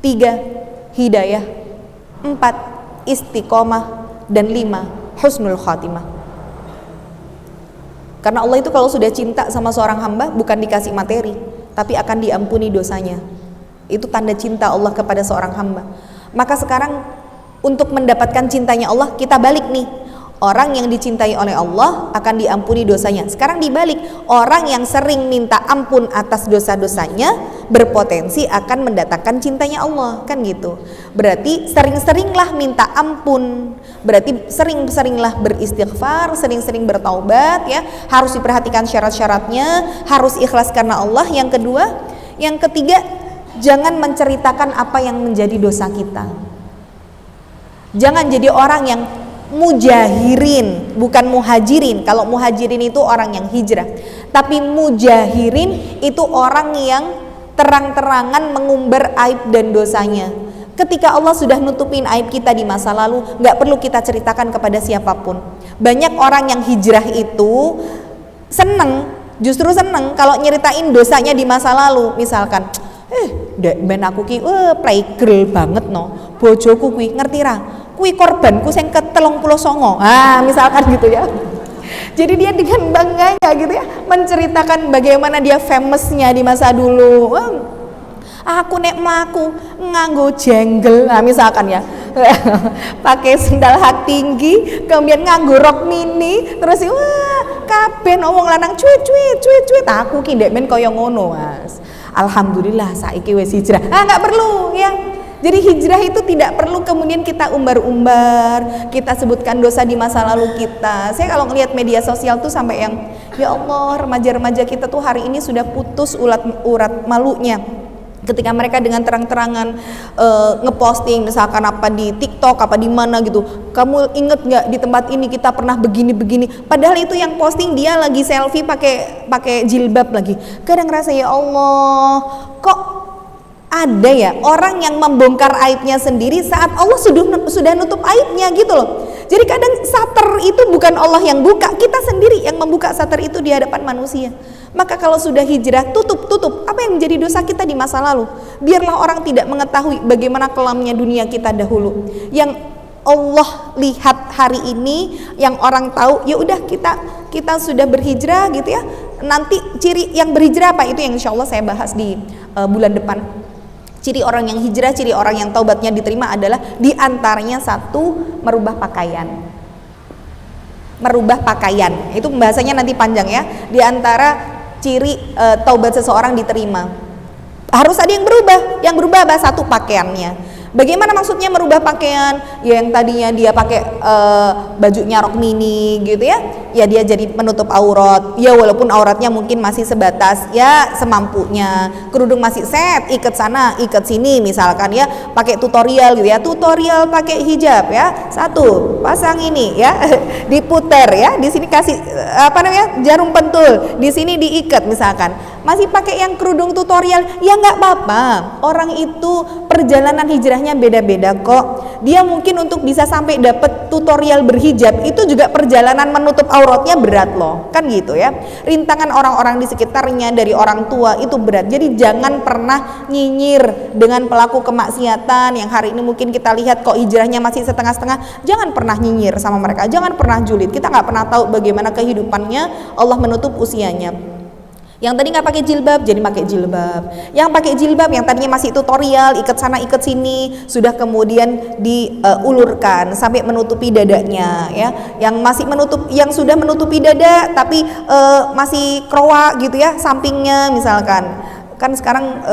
Speaker 1: 3, hidayah. 4, istiqomah. Dan 5, husnul khotimah. Karena Allah itu kalau sudah cinta sama seorang hamba bukan dikasih materi, tapi akan diampuni dosanya. Itu tanda cinta Allah kepada seorang hamba. Maka sekarang untuk mendapatkan cintanya Allah, kita balik nih. Orang yang dicintai oleh Allah akan diampuni dosanya. Sekarang dibalik, orang yang sering minta ampun atas dosa-dosanya berpotensi akan mendatangkan cintanya Allah, kan gitu. Berarti sering-seringlah minta ampun, berarti sering-seringlah beristighfar, sering-sering bertaubat ya. Harus diperhatikan syarat-syaratnya, harus ikhlas karena Allah. Yang kedua, yang ketiga, jangan menceritakan apa yang menjadi dosa kita. Jangan jadi orang yang mujahirin, bukan muhajirin. Kalau muhajirin itu orang yang hijrah, tapi mujahirin itu orang yang terang-terangan mengumbar aib dan dosanya. Ketika Allah sudah nutupin aib kita di masa lalu, nggak perlu kita ceritakan kepada siapapun. Banyak orang yang hijrah itu seneng Justru seneng kalau nyeritain dosanya di masa lalu. Misalkan, dek ben aku ki playgirl banget no. Bojoku kuwi ngerti ra? Kuwi korbanku sing ke-39. Misalkan gitu ya. Jadi dia dengan bangganya gitu ya menceritakan bagaimana dia famousnya di masa dulu. Aku nek mlaku nganggo jenggel, misalkan ya. Pakai sendal hak tinggi, kemudian nganggo rok mini, terus kabeh wong lanang cuit. Aku ki ndek men kaya ngono, Mas. Alhamdulillah saiki wis hijrah. Enggak perlu ya. Jadi hijrah itu tidak perlu kemudian kita umbar-umbar, kita sebutkan dosa di masa lalu kita. Saya kalau ngelihat media sosial tuh sampai yang, ya Allah, remaja-remaja kita tuh hari ini sudah putus urat malunya. Ketika mereka dengan terang-terangan ngeposting misalkan apa di TikTok, apa di mana gitu. Kamu inget nggak di tempat ini kita pernah begini-begini. Padahal itu yang posting dia lagi selfie pakai jilbab lagi. Kadang ngerasa ya Allah, kok ada ya orang yang membongkar aibnya sendiri saat Allah sudah nutup aibnya gitu loh. Jadi kadang sater itu bukan Allah yang buka, kita sendiri yang membuka sater itu di hadapan manusia. Maka kalau sudah hijrah, tutup apa yang menjadi dosa kita di masa lalu. Biarlah orang tidak mengetahui bagaimana kelamnya dunia kita dahulu. Yang Allah lihat hari ini, yang orang tahu, ya udah kita sudah berhijrah gitu ya. Nanti ciri yang berhijrah apa itu yang insya Allah saya bahas di bulan depan. Ciri orang yang hijrah, ciri orang yang taubatnya diterima adalah diantaranya satu, merubah pakaian. Merubah pakaian, itu bahasanya nanti panjang ya. Di antara ciri taubat seseorang diterima, harus ada yang berubah apa? Satu, pakaiannya. Bagaimana maksudnya merubah pakaian? Ya yang tadinya dia pakai bajunya rok mini gitu ya, ya dia jadi menutup aurat. Ya walaupun auratnya mungkin masih sebatas ya semampunya. Kerudung masih set, ikat sana, ikat sini misalkan ya, pakai tutorial gitu ya. Tutorial pakai hijab ya. Satu, pasang ini ya, diputer ya. Di sini kasih jarum pentul. Di sini diikat misalkan. Masih pakai yang kerudung tutorial, ya nggak apa-apa. Orang itu perjalanan hijrahnya beda-beda kok. Dia mungkin untuk bisa sampai dapat tutorial berhijab itu juga perjalanan menutup auratnya berat loh, kan gitu ya. Rintangan orang-orang di sekitarnya, dari orang tua itu berat. Jadi jangan pernah nyinyir dengan pelaku kemaksiatan yang hari ini mungkin kita lihat kok hijrahnya masih setengah-setengah. Jangan pernah nyinyir sama mereka, jangan pernah julid. Kita nggak pernah tahu bagaimana kehidupannya, Allah menutup usianya. Yang tadi nggak pakai jilbab jadi pakai jilbab, yang pakai jilbab yang tadinya masih tutorial ikat sana ikat sini sudah kemudian diulurkan sampai menutupi dadanya ya. Yang sudah menutupi dada tapi masih kroa gitu ya sampingnya misalkan. Kan sekarang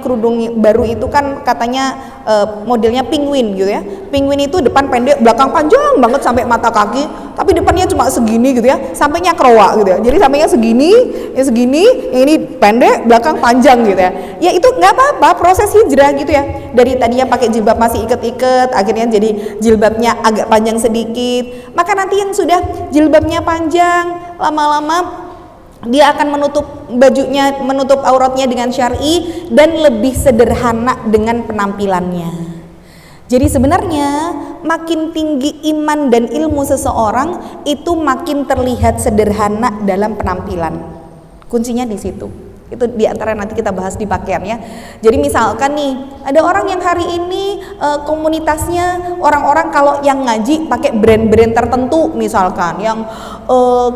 Speaker 1: kerudung baru itu kan katanya modelnya penguin gitu ya. Penguin itu depan pendek, belakang panjang banget sampai mata kaki, tapi depannya cuma segini gitu ya, sampingnya kroa gitu ya. Jadi sampingnya segini, yang ini pendek, belakang panjang gitu ya. Ya itu nggak apa-apa, proses hijrah gitu ya. Dari tadinya pakai jilbab masih iket-iket, akhirnya jadi jilbabnya agak panjang sedikit. Maka nanti yang sudah jilbabnya panjang, lama-lama dia akan menutup bajunya, menutup auratnya dengan syar'i dan lebih sederhana dengan penampilannya. Jadi sebenarnya makin tinggi iman dan ilmu seseorang itu makin terlihat sederhana dalam penampilan. Kuncinya di situ. Itu diantara nanti kita bahas di pakaian ya. Jadi misalkan nih ada orang yang hari ini komunitasnya orang-orang kalau yang ngaji pakai brand-brand tertentu misalkan, yang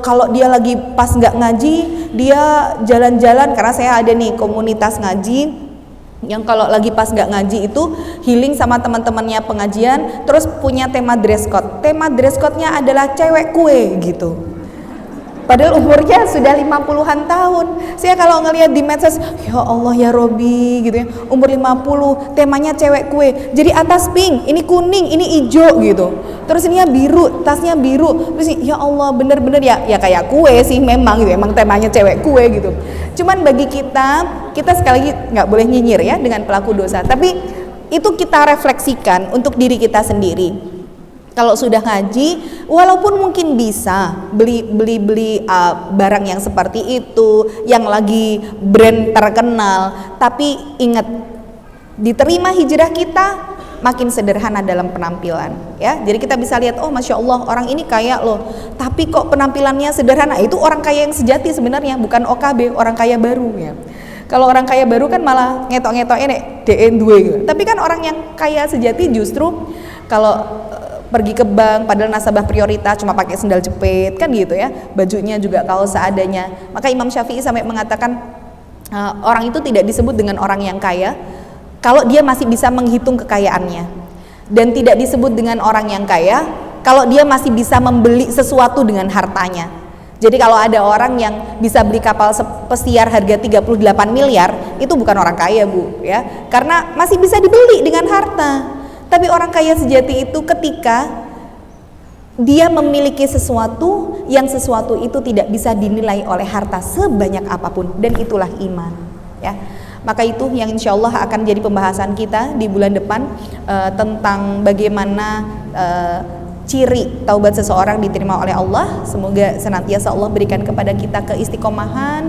Speaker 1: kalau dia lagi pas nggak ngaji dia jalan-jalan, karena saya ada nih komunitas ngaji yang kalau lagi pas nggak ngaji itu healing sama teman-temannya pengajian, terus punya tema dress code. Tema dress code-nya adalah cewek kue gitu. Padahal umurnya sudah 50-an tahun. Saya kalau ngelihat di medsos, ya Allah ya Robi gitu ya, umur 50, temanya cewek kue. Jadi atas pink, ini kuning, ini hijau gitu. Terus ininya biru, tasnya biru. Terus ya Allah bener-bener ya kayak kue sih memang gitu. Emang temanya cewek kue gitu. Cuman bagi kita sekali lagi nggak boleh nyinyir ya dengan pelaku dosa. Tapi itu kita refleksikan untuk diri kita sendiri. Kalau sudah ngaji, walaupun mungkin bisa beli barang yang seperti itu, yang lagi brand terkenal, tapi ingat, diterima hijrah kita makin sederhana dalam penampilan, ya. Jadi kita bisa lihat, oh masya Allah orang ini kaya loh, tapi kok penampilannya sederhana. Itu orang kaya yang sejati sebenarnya, bukan OKB, orang kaya baru ya. Kalau orang kaya baru kan malah ngetok-ngetok nek DN2 gitu. Tapi kan orang yang kaya sejati justru kalau pergi ke bank padahal nasabah prioritas cuma pakai sendal jepit kan gitu ya, bajunya juga kaos seadanya. Maka Imam Syafi'i sampai mengatakan orang itu tidak disebut dengan orang yang kaya kalau dia masih bisa menghitung kekayaannya, dan tidak disebut dengan orang yang kaya kalau dia masih bisa membeli sesuatu dengan hartanya. Jadi kalau ada orang yang bisa beli kapal pesiar harga 38 miliar, itu bukan orang kaya Bu ya, karena masih bisa dibeli dengan harta. Tapi orang kaya sejati itu ketika dia memiliki sesuatu yang sesuatu itu tidak bisa dinilai oleh harta sebanyak apapun, dan itulah iman ya. Maka itu yang insya Allah akan jadi pembahasan kita di bulan depan, tentang bagaimana ciri taubat seseorang diterima oleh Allah. Semoga senantiasa Allah berikan kepada kita keistiqomahan,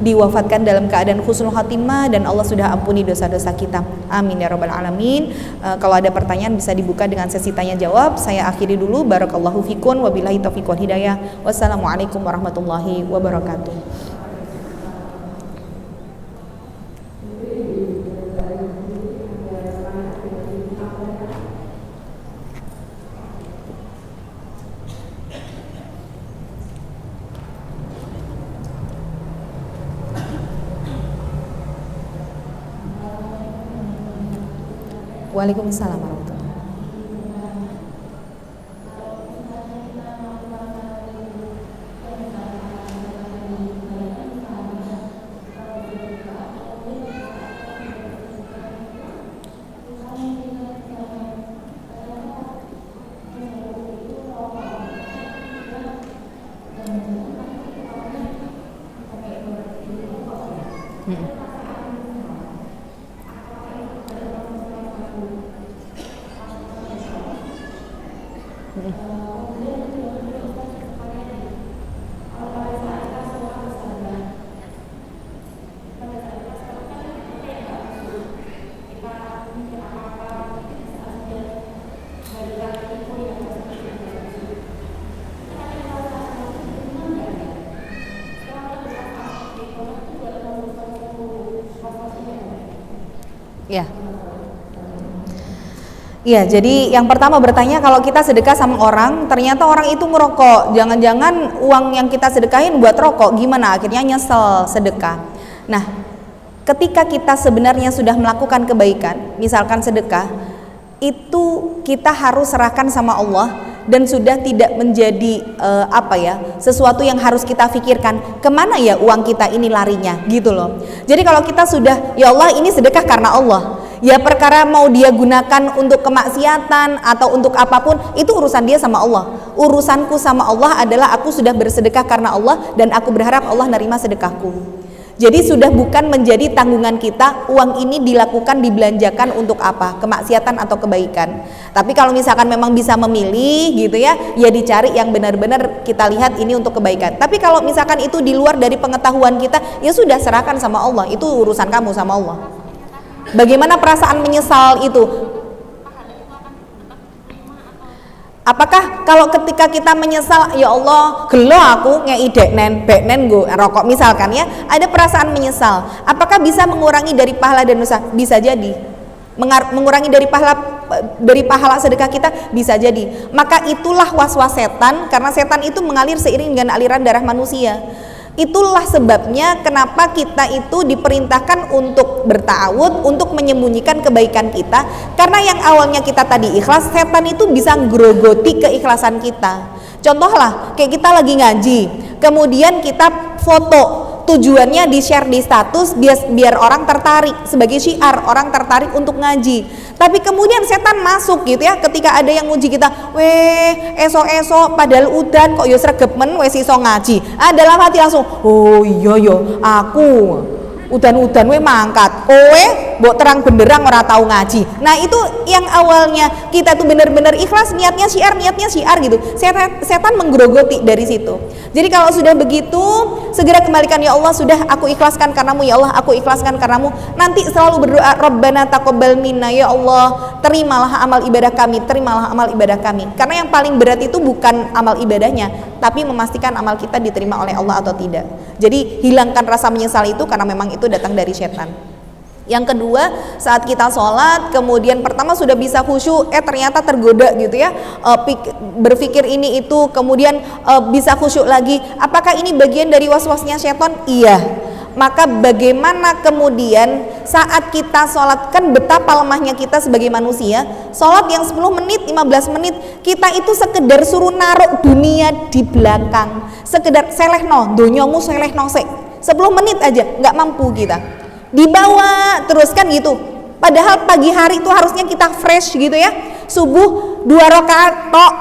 Speaker 1: diwafatkan dalam keadaan husnul khatimah, dan Allah sudah ampuni dosa-dosa kita. Amin ya rabbal alamin. Kalau ada pertanyaan bisa dibuka dengan sesi tanya jawab. Saya akhiri dulu. Barakallahu fikun, wabillahi taufiq wal hidayah. Wassalamualaikum warahmatullahi wabarakatuh. Waalaikumsalam warahmatullahi wabarakatuh. Ya. Iya, jadi yang pertama bertanya, kalau kita sedekah sama orang, ternyata orang itu merokok, jangan-jangan uang yang kita sedekahin buat rokok, gimana? Akhirnya nyesel sedekah. Nah, ketika kita sebenarnya sudah melakukan kebaikan, misalkan sedekah, itu kita harus serahkan sama Allah, dan sudah tidak menjadi sesuatu yang harus kita pikirkan kemana ya uang kita ini larinya, gitu loh. Jadi kalau kita sudah, ya Allah ini sedekah karena Allah, ya perkara mau dia gunakan untuk kemaksiatan atau untuk apapun, itu urusan dia sama Allah. Urusanku sama Allah adalah aku sudah bersedekah karena Allah, dan aku berharap Allah nerima sedekahku. Jadi sudah bukan menjadi tanggungan kita uang ini dilakukan, dibelanjakan untuk apa, kemaksiatan atau kebaikan. Tapi kalau misalkan memang bisa memilih gitu ya, ya dicari yang benar-benar kita lihat ini untuk kebaikan. Tapi kalau misalkan itu di luar dari pengetahuan kita, ya sudah serahkan sama Allah, itu urusan kamu sama Allah. Bagaimana perasaan menyesal itu? Apakah kalau ketika kita menyesal, ya Allah gelo aku ngei beknen go rokok misalkan ya, ada perasaan menyesal, apakah bisa mengurangi dari pahala dan dosa? Bisa jadi. Mengurangi dari pahala sedekah kita, bisa jadi. Maka itulah was-was setan, karena setan itu mengalir seiring dengan aliran darah manusia. Itulah sebabnya kenapa kita itu diperintahkan untuk berta'awud, untuk menyembunyikan kebaikan kita. Karena yang awalnya kita tadi ikhlas, setan itu bisa ngerogoti keikhlasan kita. Contohlah, kayak kita lagi ngaji, kemudian kita foto, tujuannya di share di status biar orang tertarik, sebagai syiar, orang tertarik untuk ngaji. Tapi kemudian setan masuk gitu ya, ketika ada yang muji kita, weh esok padahal udan kok yo sregemen wes iso ngaji. Dalam hati langsung, oh iya yo aku udan weh mangkat, kowe mbok terang benderang ora tahu ngaji. Nah itu yang awalnya kita tuh bener-bener ikhlas, niatnya syiar gitu. Setan menggerogoti dari situ. Jadi kalau sudah begitu, segera kembalikan, ya Allah sudah aku ikhlaskan karenamu, ya Allah aku ikhlaskan karenamu. Nanti selalu berdoa, Rabbana taqabbal minna, ya Allah terimalah amal ibadah kami, terimalah amal ibadah kami. Karena yang paling berat itu bukan amal ibadahnya, tapi memastikan amal kita diterima oleh Allah atau tidak. Jadi hilangkan rasa menyesal itu karena memang itu datang dari setan. Yang kedua, saat kita sholat, kemudian pertama sudah bisa khusyuk, ternyata tergoda gitu ya, berpikir ini itu, kemudian bisa khusyuk lagi. Apakah ini bagian dari was-wasnya setan? Iya. Maka bagaimana kemudian saat kita sholat, kan betapa lemahnya kita sebagai manusia. Sholat yang 10 menit, 15 menit, kita itu sekedar suruh naruh dunia di belakang, sekedar selehno, donyomu selehno sek, 10 menit aja nggak mampu kita, dibawa terus kan gitu. Padahal pagi hari itu harusnya kita fresh gitu ya, subuh 2 rakaat tok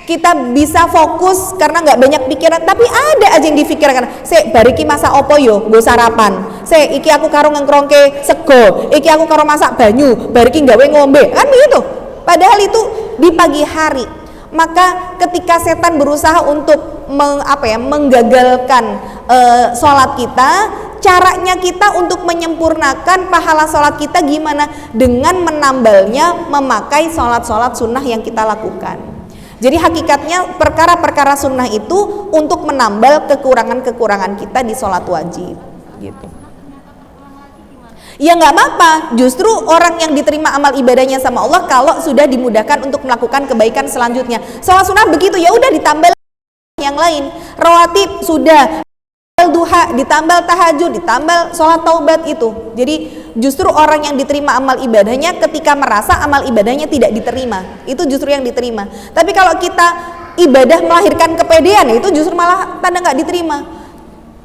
Speaker 1: kita bisa fokus karena nggak banyak pikiran, tapi ada aja yang difikirkan. Bariki masak opo yo, gue sarapan. Iki aku karo ngengkrongke sego, iki aku karo masak banyu, bariki nggawe ngombe, kan begitu. Padahal itu di pagi hari. Maka ketika setan berusaha untuk menggagalkan sholat kita, caranya kita untuk menyempurnakan pahala sholat kita gimana? Dengan menambalnya memakai sholat-sholat sunnah yang kita lakukan. Jadi hakikatnya perkara-perkara sunnah itu untuk menambal kekurangan-kekurangan kita di sholat wajib gitu. Ya nggak apa-apa, justru orang yang diterima amal ibadahnya sama Allah kalau sudah dimudahkan untuk melakukan kebaikan selanjutnya. Sholat sunnah begitu, ya udah ditambal yang lain. Rawatib sudah, duha ditambal, tahajud ditambal, sholat taubat itu. Jadi justru orang yang diterima amal ibadahnya ketika merasa amal ibadahnya tidak diterima, itu justru yang diterima. Tapi kalau kita ibadah melahirkan kepedean, itu justru malah tanda nggak diterima.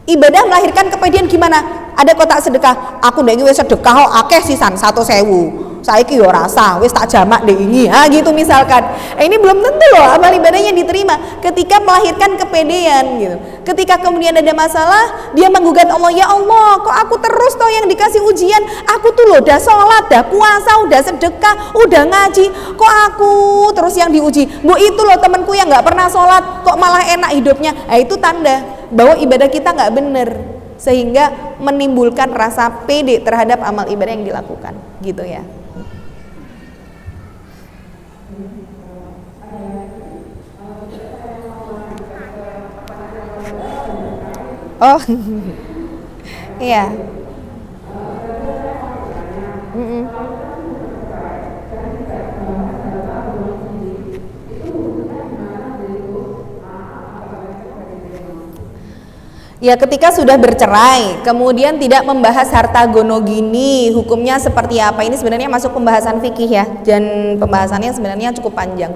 Speaker 1: Ibadah melahirkan kepedean gimana? Ada kotak sedekah, aku ndak wis sedekah akeh sisan 1.000. Saiki yo rasa wis tak jamak deh ini, gitu misalkan. Ini belum tentu loh amal ibadahnya diterima ketika melahirkan kepedean gitu. Ketika kemudian ada masalah, dia menggugat Allah, ya Allah, kok aku terus toh yang dikasih ujian? Aku tuh loh udah sholat, udah puasa, udah sedekah, udah ngaji, kok aku terus yang diuji? Bu itu loh temanku yang nggak pernah sholat, kok malah enak hidupnya? Nah, itu tanda bahwa ibadah kita nggak bener, sehingga menimbulkan rasa pede terhadap amal ibadah yang dilakukan, gitu ya. Oh, iya. Ya, ketika sudah bercerai, kemudian tidak membahas harta gono gini, hukumnya seperti apa? Ini sebenarnya masuk pembahasan fikih ya, dan pembahasannya sebenarnya cukup panjang.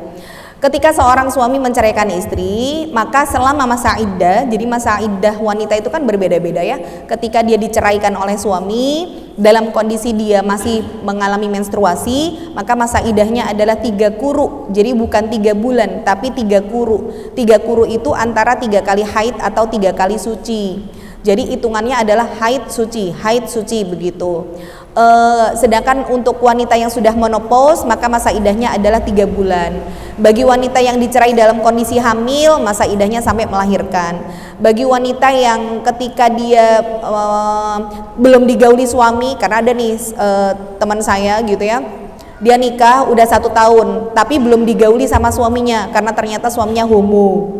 Speaker 1: Ketika seorang suami menceraikan istri, maka selama masa iddah, jadi masa iddah wanita itu kan berbeda-beda ya. Ketika dia diceraikan oleh suami, dalam kondisi dia masih mengalami menstruasi, maka masa iddahnya adalah 3 kuru. Jadi bukan 3 bulan, tapi 3 kuru. 3 kuru itu antara 3 kali haid atau 3 kali suci. Jadi hitungannya adalah haid suci begitu. Sedangkan untuk wanita yang sudah menopause, maka masa iddahnya adalah 3 bulan. Bagi wanita yang dicerai dalam kondisi hamil, masa iddahnya sampai melahirkan. Bagi wanita yang ketika dia belum digauli suami, karena ada nih teman saya gitu ya, dia nikah udah 1 tahun tapi belum digauli sama suaminya karena ternyata suaminya homo.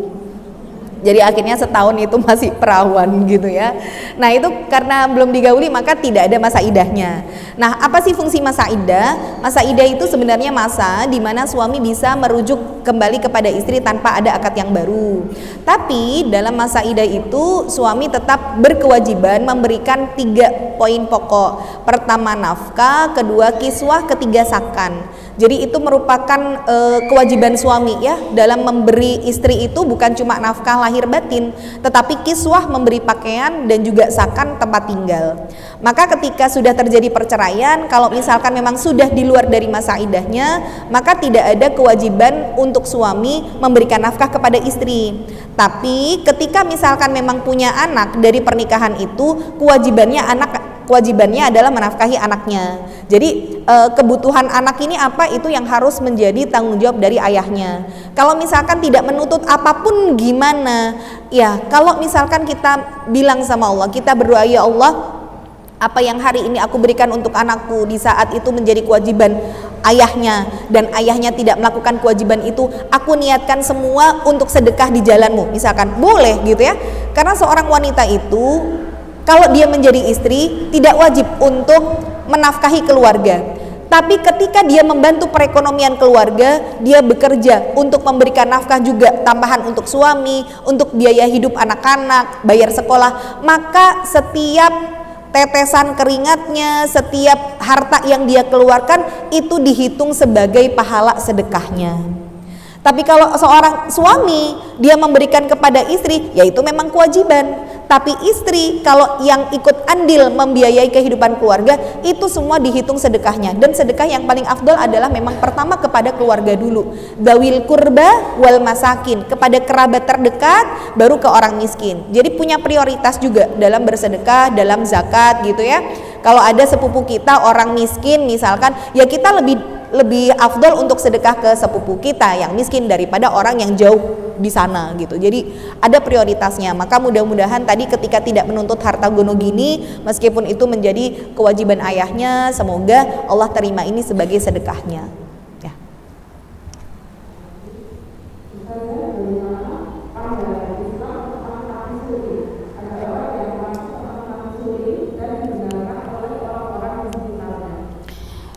Speaker 1: Jadi akhirnya setahun itu masih perawan gitu ya. Nah itu karena belum digauli maka tidak ada masa iddahnya. Nah apa sih fungsi masa iddah? Masa iddah itu sebenarnya masa di mana suami bisa merujuk kembali kepada istri tanpa ada akad yang baru. Tapi dalam masa iddah itu suami tetap berkewajiban memberikan 3 poin pokok. Pertama nafkah, kedua kiswah, ketiga sakan. Jadi itu merupakan kewajiban suami ya dalam memberi istri itu bukan cuma nafkah lahir batin, tetapi kiswah memberi pakaian dan juga sakan tempat tinggal. Maka ketika sudah terjadi perceraian, kalau misalkan memang sudah di luar dari masa iddahnya, maka tidak ada kewajiban untuk suami memberikan nafkah kepada istri. Tapi ketika misalkan memang punya anak dari pernikahan itu, kewajibannya anak kewajibannya adalah menafkahi anaknya. Jadi kebutuhan anak ini apa, itu yang harus menjadi tanggung jawab dari ayahnya. Kalau misalkan tidak menuntut apapun gimana, ya kalau misalkan kita bilang sama Allah, kita berdoa, ya Allah, apa yang hari ini aku berikan untuk anakku di saat itu menjadi kewajiban ayahnya, dan ayahnya tidak melakukan kewajiban itu, aku niatkan semua untuk sedekah di jalanmu, misalkan, boleh gitu ya. Karena seorang wanita itu kalau dia menjadi istri tidak wajib untuk menafkahi keluarga, tapi ketika dia membantu perekonomian keluarga, dia bekerja untuk memberikan nafkah juga tambahan untuk suami, untuk biaya hidup anak-anak, bayar sekolah, maka setiap tetesan keringatnya, setiap harta yang dia keluarkan itu dihitung sebagai pahala sedekahnya. Tapi kalau seorang suami dia memberikan kepada istri, ya itu memang kewajiban. Tapi istri kalau yang ikut andil membiayai kehidupan keluarga, itu semua dihitung sedekahnya. Dan sedekah yang paling afdol adalah memang pertama kepada keluarga dulu, dzawil qurba wal masakin, kepada kerabat terdekat, baru ke orang miskin. Jadi punya prioritas juga dalam bersedekah, dalam zakat gitu ya. Kalau ada sepupu kita orang miskin misalkan, ya kita lebih afdol untuk sedekah ke sepupu kita yang miskin daripada orang yang jauh di sana gitu. Jadi ada prioritasnya. Maka mudah-mudahan tadi ketika tidak menuntut harta gono gini, meskipun itu menjadi kewajiban ayahnya, semoga Allah terima ini sebagai sedekahnya ya.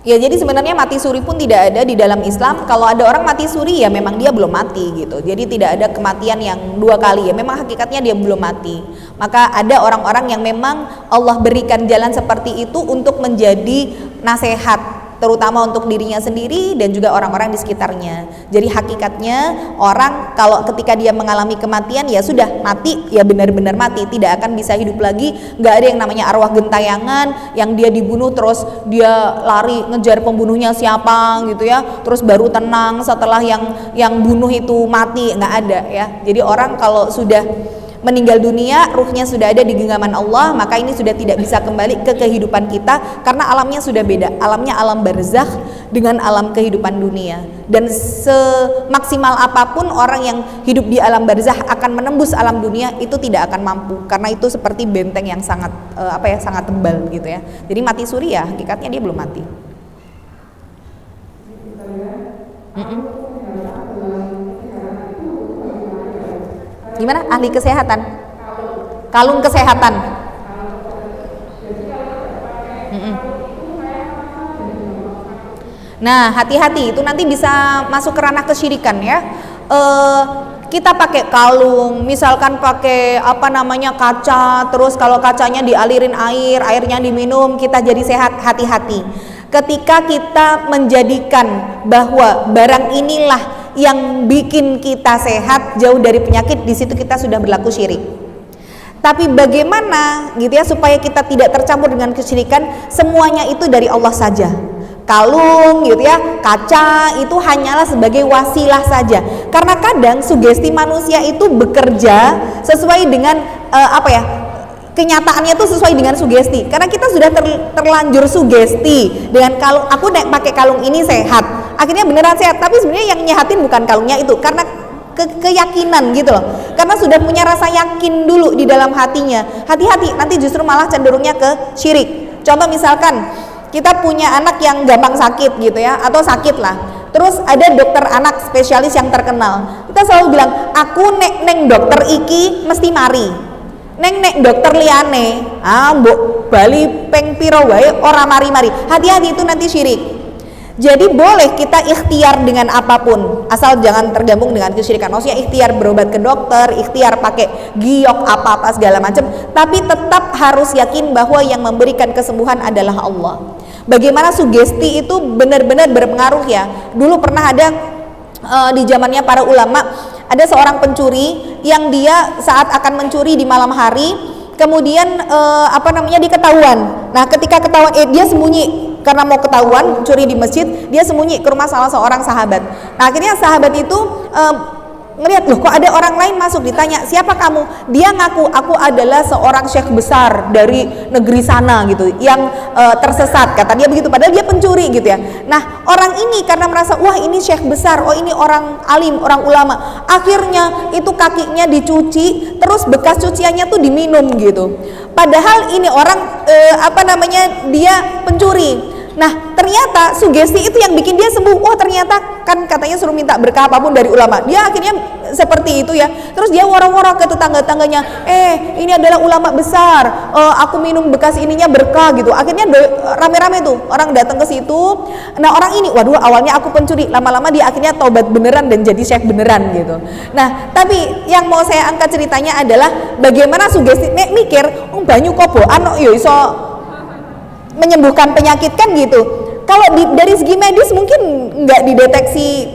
Speaker 1: Ya, jadi sebenarnya mati suri pun tidak ada di dalam Islam. Kalau ada orang mati suri, ya memang dia belum mati gitu. Jadi tidak ada kematian yang dua kali, ya memang hakikatnya dia belum mati. Maka ada orang-orang yang memang Allah berikan jalan seperti itu untuk menjadi nasihat, terutama untuk dirinya sendiri dan juga orang-orang di sekitarnya. Jadi hakikatnya orang kalau ketika dia mengalami kematian, ya sudah mati, ya benar-benar mati, tidak akan bisa hidup lagi. Nggak ada yang namanya arwah gentayangan yang dia dibunuh terus dia lari ngejar pembunuhnya siapa gitu ya, terus baru tenang setelah yang bunuh itu mati, nggak ada ya. Jadi orang kalau sudah meninggal dunia, ruhnya sudah ada di genggaman Allah, maka ini sudah tidak bisa kembali ke kehidupan kita karena alamnya sudah beda. Alamnya alam barzakh dengan alam kehidupan dunia. Dan semaksimal apapun orang yang hidup di alam barzakh akan menembus alam dunia, itu tidak akan mampu karena itu seperti benteng yang sangat sangat tebal gitu ya. Jadi mati suri ya hakikatnya dia belum mati. Gimana? Ahli kesehatan? Kalung kesehatan. Nah, hati-hati, itu nanti bisa masuk ke ranah kesyirikan ya. Kita pakai kalung, misalkan pakai kaca, terus kalau kacanya dialirin air, airnya diminum, kita jadi sehat. Hati-hati. Ketika kita menjadikan bahwa barang inilah yang bikin kita sehat, jauh dari penyakit, di situ kita sudah berlaku syirik. Tapi bagaimana gitu ya supaya kita tidak tercampur dengan kesyirikan? Semuanya itu dari Allah saja. Kalung gitu ya, kaca itu hanyalah sebagai wasilah saja. Karena kadang sugesti manusia itu bekerja sesuai dengan kenyataannya itu sesuai dengan sugesti. Karena kita sudah terlanjur sugesti dengan kalung, aku pakai kalung ini sehat. Akhirnya beneran sehat, tapi sebenarnya yang nyehatin bukan kalungnya itu, karena keyakinan gitu loh. Karena sudah punya rasa yakin dulu di dalam hatinya. Hati-hati, nanti justru malah cenderungnya ke syirik. Contoh misalkan kita punya anak yang gampang sakit gitu ya, atau sakit lah. Terus ada dokter anak spesialis yang terkenal. Kita selalu bilang, aku neng dokter iki mesti mari. Neng dokter liane, mbok bali peng piro wae ora mari-mari. Hati-hati, itu nanti syirik. Jadi boleh kita ikhtiar dengan apapun, asal jangan tergabung dengan kesyirikan. Maksudnya ikhtiar berobat ke dokter, ikhtiar pakai giok apa-apa segala macam, tapi tetap harus yakin bahwa yang memberikan kesembuhan adalah Allah. Bagaimana sugesti itu benar-benar berpengaruh ya. Dulu pernah ada di zamannya para ulama, ada seorang pencuri yang dia saat akan mencuri di malam hari, kemudian diketahuan. Nah, ketika ketahuan dia sembunyi karena mau ketahuan curi di masjid, dia sembunyi ke rumah salah seorang sahabat. Nah, akhirnya sahabat itu ngelihat loh kok ada orang lain masuk, ditanya siapa kamu, dia ngaku aku adalah seorang syekh besar dari negeri sana gitu yang tersesat, kata dia begitu, padahal dia pencuri gitu ya. Nah orang ini karena merasa wah ini syekh besar, oh ini orang alim, orang ulama, akhirnya itu kakinya dicuci, terus bekas cuciannya tuh diminum gitu, padahal ini orang dia pencuri. Nah ternyata sugesti itu yang bikin dia sembuh. Wah ternyata kan katanya suruh minta berkah apapun dari ulama, dia akhirnya seperti itu ya. Terus dia woro-woro ke tetangga-tangganya, ini adalah ulama besar, aku minum bekas ininya berkah gitu. Akhirnya rame-rame tuh orang datang ke situ. Nah orang ini, waduh awalnya aku pencuri, lama-lama dia akhirnya taubat beneran dan jadi syekh beneran gitu. Nah tapi yang mau saya angkat ceritanya adalah bagaimana sugesti mikir banyu koboan yo iso menyembuhkan penyakit kan gitu. Kalau dari segi medis mungkin nggak dideteksi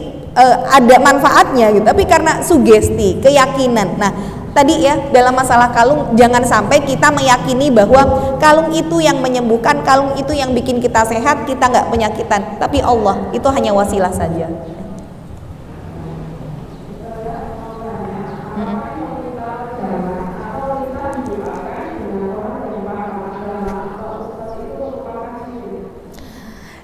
Speaker 1: ada manfaatnya gitu, tapi karena sugesti, keyakinan. Nah tadi ya dalam masalah kalung, jangan sampai kita meyakini bahwa kalung itu yang menyembuhkan, kalung itu yang bikin kita sehat, kita nggak penyakitan, tapi Allah itu hanya wasilah saja.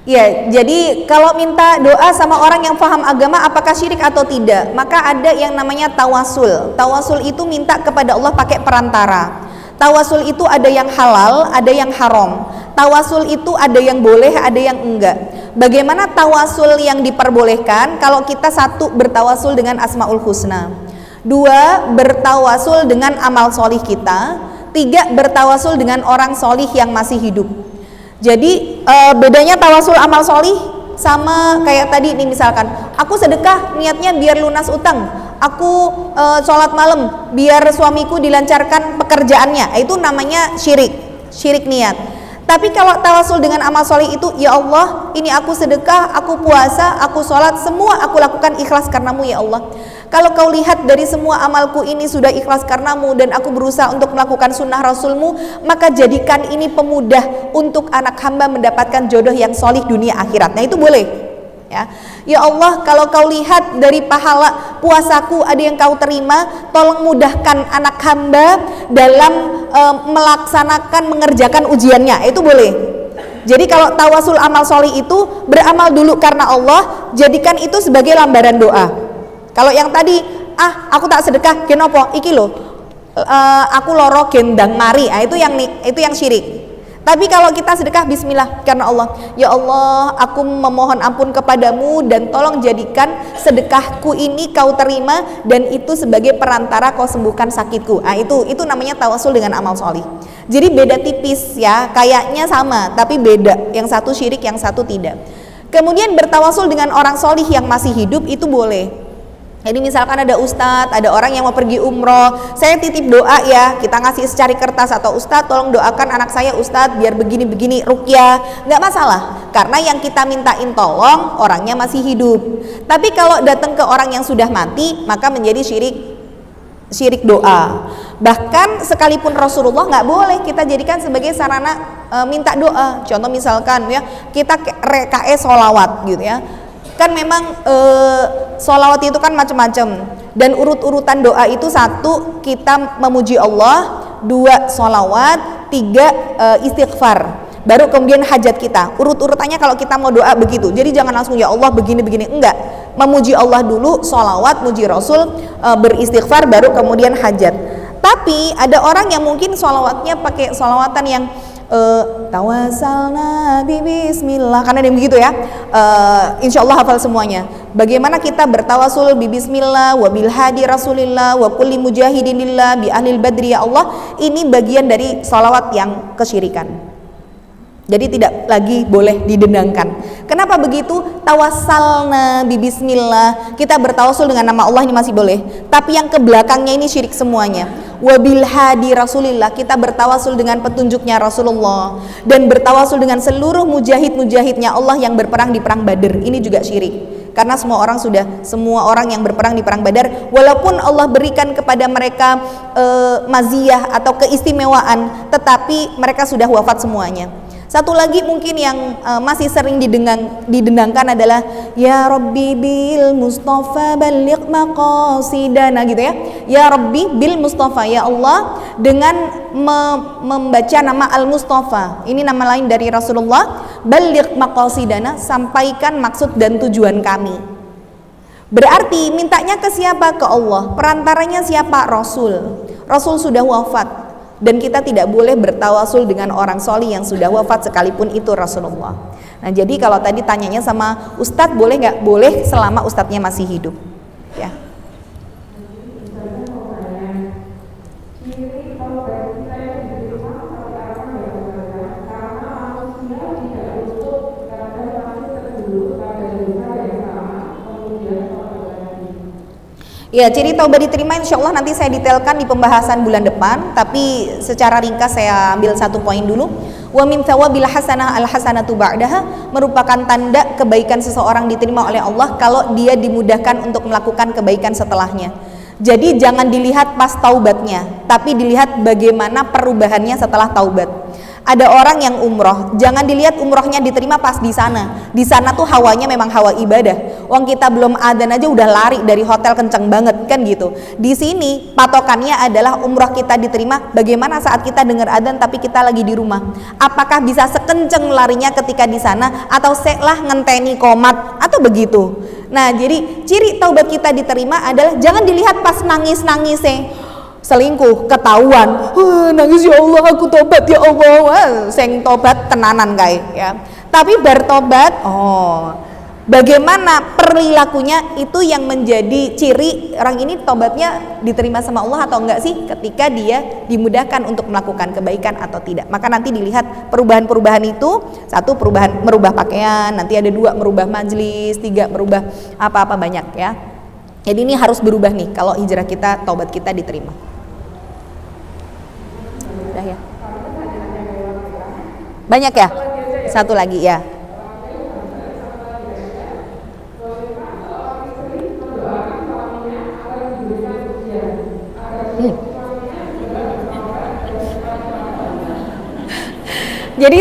Speaker 1: Ya, jadi kalau minta doa sama orang yang paham agama apakah syirik atau tidak? Maka ada yang namanya tawasul. Tawasul itu minta kepada Allah pakai perantara. Tawasul itu ada yang halal, ada yang haram. Tawasul itu ada yang boleh, ada yang enggak. Bagaimana tawasul yang diperbolehkan? Kalau kita satu bertawasul dengan Asmaul Husna, dua bertawasul dengan amal solih kita, tiga bertawasul dengan orang solih yang masih hidup. Jadi bedanya tawasul amal solih sama kayak tadi nih, misalkan aku sedekah niatnya biar lunas utang, aku sholat malam biar suamiku dilancarkan pekerjaannya, itu namanya syirik niat. Tapi kalau tawasul dengan amal solih itu, ya Allah ini aku sedekah, aku puasa, aku sholat, semua aku lakukan ikhlas karenamu ya Allah. Kalau kau lihat dari semua amalku ini sudah ikhlas karenamu dan aku berusaha untuk melakukan sunnah rasulmu, maka jadikan ini pemudah untuk anak hamba mendapatkan jodoh yang solih dunia akhirat. Nah itu boleh ya. Ya Allah kalau kau lihat dari pahala puasaku ada yang kau terima, tolong mudahkan anak hamba dalam melaksanakan mengerjakan ujiannya, itu boleh. Jadi kalau tawasul amal solih itu beramal dulu karena Allah, jadikan itu sebagai lambaran doa. Kalau yang tadi, aku tak sedekah, kenapa? Iki loh, aku loro gendang mari, itu yang syirik. Tapi kalau kita sedekah Bismillah karena Allah, ya Allah, aku memohon ampun kepadamu dan tolong jadikan sedekahku ini kau terima dan itu sebagai perantara kau sembuhkan sakitku. Itu namanya tawasul dengan amal solih. Jadi beda tipis ya, kayaknya sama tapi beda. Yang satu syirik, yang satu tidak. Kemudian bertawasul dengan orang solih yang masih hidup itu boleh. Jadi misalkan ada ustadz, ada orang yang mau pergi umroh, saya titip doa ya, kita ngasih secari kertas, atau ustadz tolong doakan anak saya ustadz biar begini-begini, ruqyah, nggak masalah, karena yang kita mintain tolong orangnya masih hidup. Tapi kalau datang ke orang yang sudah mati, maka menjadi syirik doa. Bahkan sekalipun Rasulullah nggak boleh kita jadikan sebagai sarana minta doa. Contoh misalkan ya, kita rekae sholawat gitu ya. Kan memang sholawat itu kan macam-macam, dan urut-urutan doa itu satu kita memuji Allah, dua sholawat, tiga istighfar, baru kemudian hajat kita. Urut-urutannya kalau kita mau doa begitu. Jadi jangan langsung ya Allah begini-begini, enggak. Memuji Allah dulu, sholawat, muji Rasul, beristighfar, baru kemudian hajat. Tapi ada orang yang mungkin sholawatnya pakai sholawatan yang tawasalna bismillah, karena ada yang begitu ya. Insya Allah hafal semuanya. Bagaimana kita bertawasul bismillah wa bil hadi rasulillah wa kulli mujahidin lillah bi ahlil badri ya Allah. Ini bagian dari salawat yang kesyirikan. Jadi tidak lagi boleh didendangkan. Kenapa begitu? Tawassalna bismillah, kita bertawasul dengan nama Allah ini masih boleh. Tapi yang ke belakangnya ini syirik semuanya. Wabil hadi rasulillah, kita bertawasul dengan petunjuknya Rasulullah, dan bertawasul dengan seluruh mujahid-mujahidnya Allah yang berperang di perang Badar. Ini juga syirik. Karena semua orang yang berperang di perang Badar, walaupun Allah berikan kepada mereka maziyah atau keistimewaan, tetapi mereka sudah wafat semuanya. Satu lagi mungkin yang masih sering didendangkan adalah ya Rabbi bil Mustafa balligh maqasidana gitu ya. Ya Rabbi bil Mustafa, ya Allah dengan membaca nama Al Mustafa. Ini nama lain dari Rasulullah. Balligh maqasidana, sampaikan maksud dan tujuan kami. Berarti mintanya ke siapa? Ke Allah. Perantaranya siapa? Rasul. Rasul sudah wafat. Dan kita tidak boleh bertawasul dengan orang soli yang sudah wafat sekalipun itu Rasulullah. Nah jadi kalau tadi tanyanya sama Ustadz, boleh nggak? Boleh selama Ustadznya masih hidup ya. Ya, ciri taubat diterima insya Allah nanti saya detailkan di pembahasan bulan depan, tapi secara ringkas saya ambil satu poin dulu. Wa min thawabil hasanah al hasanatu ba'daha, merupakan tanda kebaikan seseorang diterima oleh Allah kalau dia dimudahkan untuk melakukan kebaikan setelahnya. Jadi jangan dilihat pas taubatnya, tapi dilihat bagaimana perubahannya setelah taubat. Ada orang yang umroh, jangan dilihat umrohnya diterima pas di sana. Di sana tuh hawanya memang hawa ibadah. Wong kita belum adzan aja udah lari dari hotel kenceng banget kan gitu. Di sini patokannya adalah umroh kita diterima bagaimana saat kita dengar adzan tapi kita lagi di rumah. Apakah bisa sekenceng larinya ketika di sana atau selah ngenteni komat atau begitu. Nah, jadi ciri taubat kita diterima adalah jangan dilihat pas nangis-nangis selingkuh ketahuan, nangis ya Allah aku tobat ya Allah, wah, sing tobat tenanan kae ya. Tapi bertobat, bagaimana perilakunya itu yang menjadi ciri orang ini tobatnya diterima sama Allah atau enggak sih, ketika dia dimudahkan untuk melakukan kebaikan atau tidak. Maka nanti dilihat perubahan-perubahan itu, satu perubahan merubah pakaian, nanti ada dua merubah majelis, tiga merubah apa-apa banyak ya. Jadi ini harus berubah nih kalau hijrah kita, taubat kita diterima. Udah ya. Banyak ya? Satu lagi ya. Jadi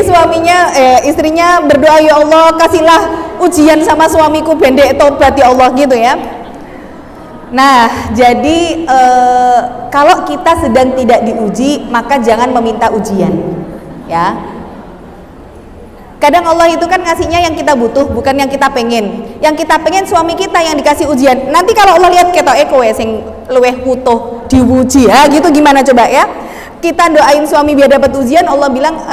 Speaker 1: istrinya berdoa, ya Allah kasihlah ujian sama suamiku pendek tobat ya Allah gitu ya. Nah, jadi kalau kita sedang tidak diuji, maka jangan meminta ujian, ya. Kadang Allah itu kan ngasihnya yang kita butuh, bukan yang kita pengen. Yang kita pengen suami kita yang dikasih ujian. Nanti kalau Allah lihat ketoke kowe sing luweh butuh diuji, ya gitu gimana coba ya? Kita doain suami biar dapat ujian, Allah bilang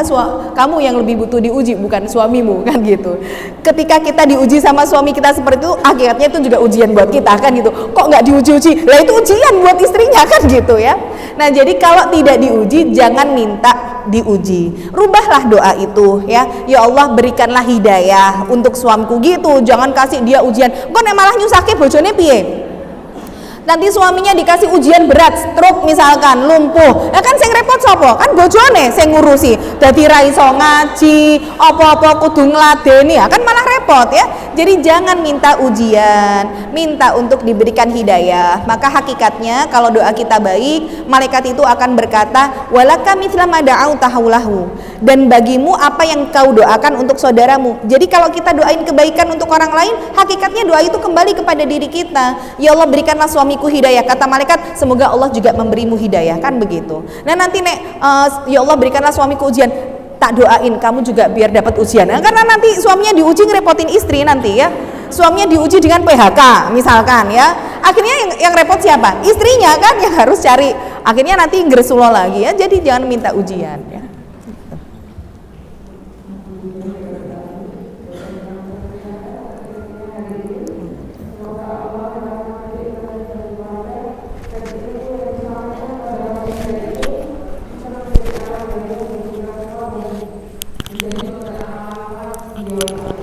Speaker 1: kamu yang lebih butuh diuji bukan suamimu kan gitu. Ketika kita diuji sama suami kita seperti itu, akhirnya itu juga ujian buat kita kan gitu. Kok nggak diuji-uji? Lah itu ujian buat istrinya kan gitu ya. Nah jadi kalau tidak diuji jangan minta diuji. Rubahlah doa itu ya. Ya Allah berikanlah hidayah untuk suamiku gitu. Jangan kasih dia ujian. Kok nek malah nyusahke bojone piye? Nanti suaminya dikasih ujian berat, stroke misalkan, lumpuh, ya kan sing repot sopo? Kan bojone sing ngurusi. Dadi ra iso ngaji, apa-apa kudu ngladeni, ya kan malah repot ya. Jadi jangan minta ujian, minta untuk diberikan hidayah. Maka hakikatnya kalau doa kita baik, malaikat itu akan berkata, walaka mithla ma da'auta haulahu. Dan bagimu apa yang kau doakan untuk saudaramu. Jadi kalau kita doain kebaikan untuk orang lain, hakikatnya doa itu kembali kepada diri kita. Ya Allah berikanlah suamiku hidayah, kata malaikat semoga Allah juga memberimu hidayah, kan begitu. Nah nanti ya Allah berikanlah suamiku ujian, tak doain kamu juga biar dapat ujian. Nah, karena nanti suaminya diuji ngerepotin istri nanti ya. Suaminya diuji dengan PHK misalkan ya. Akhirnya yang repot siapa? Istrinya kan yang harus cari. Akhirnya nanti ngresulo lagi ya. Jadi jangan minta ujian ya.
Speaker 2: Menjadi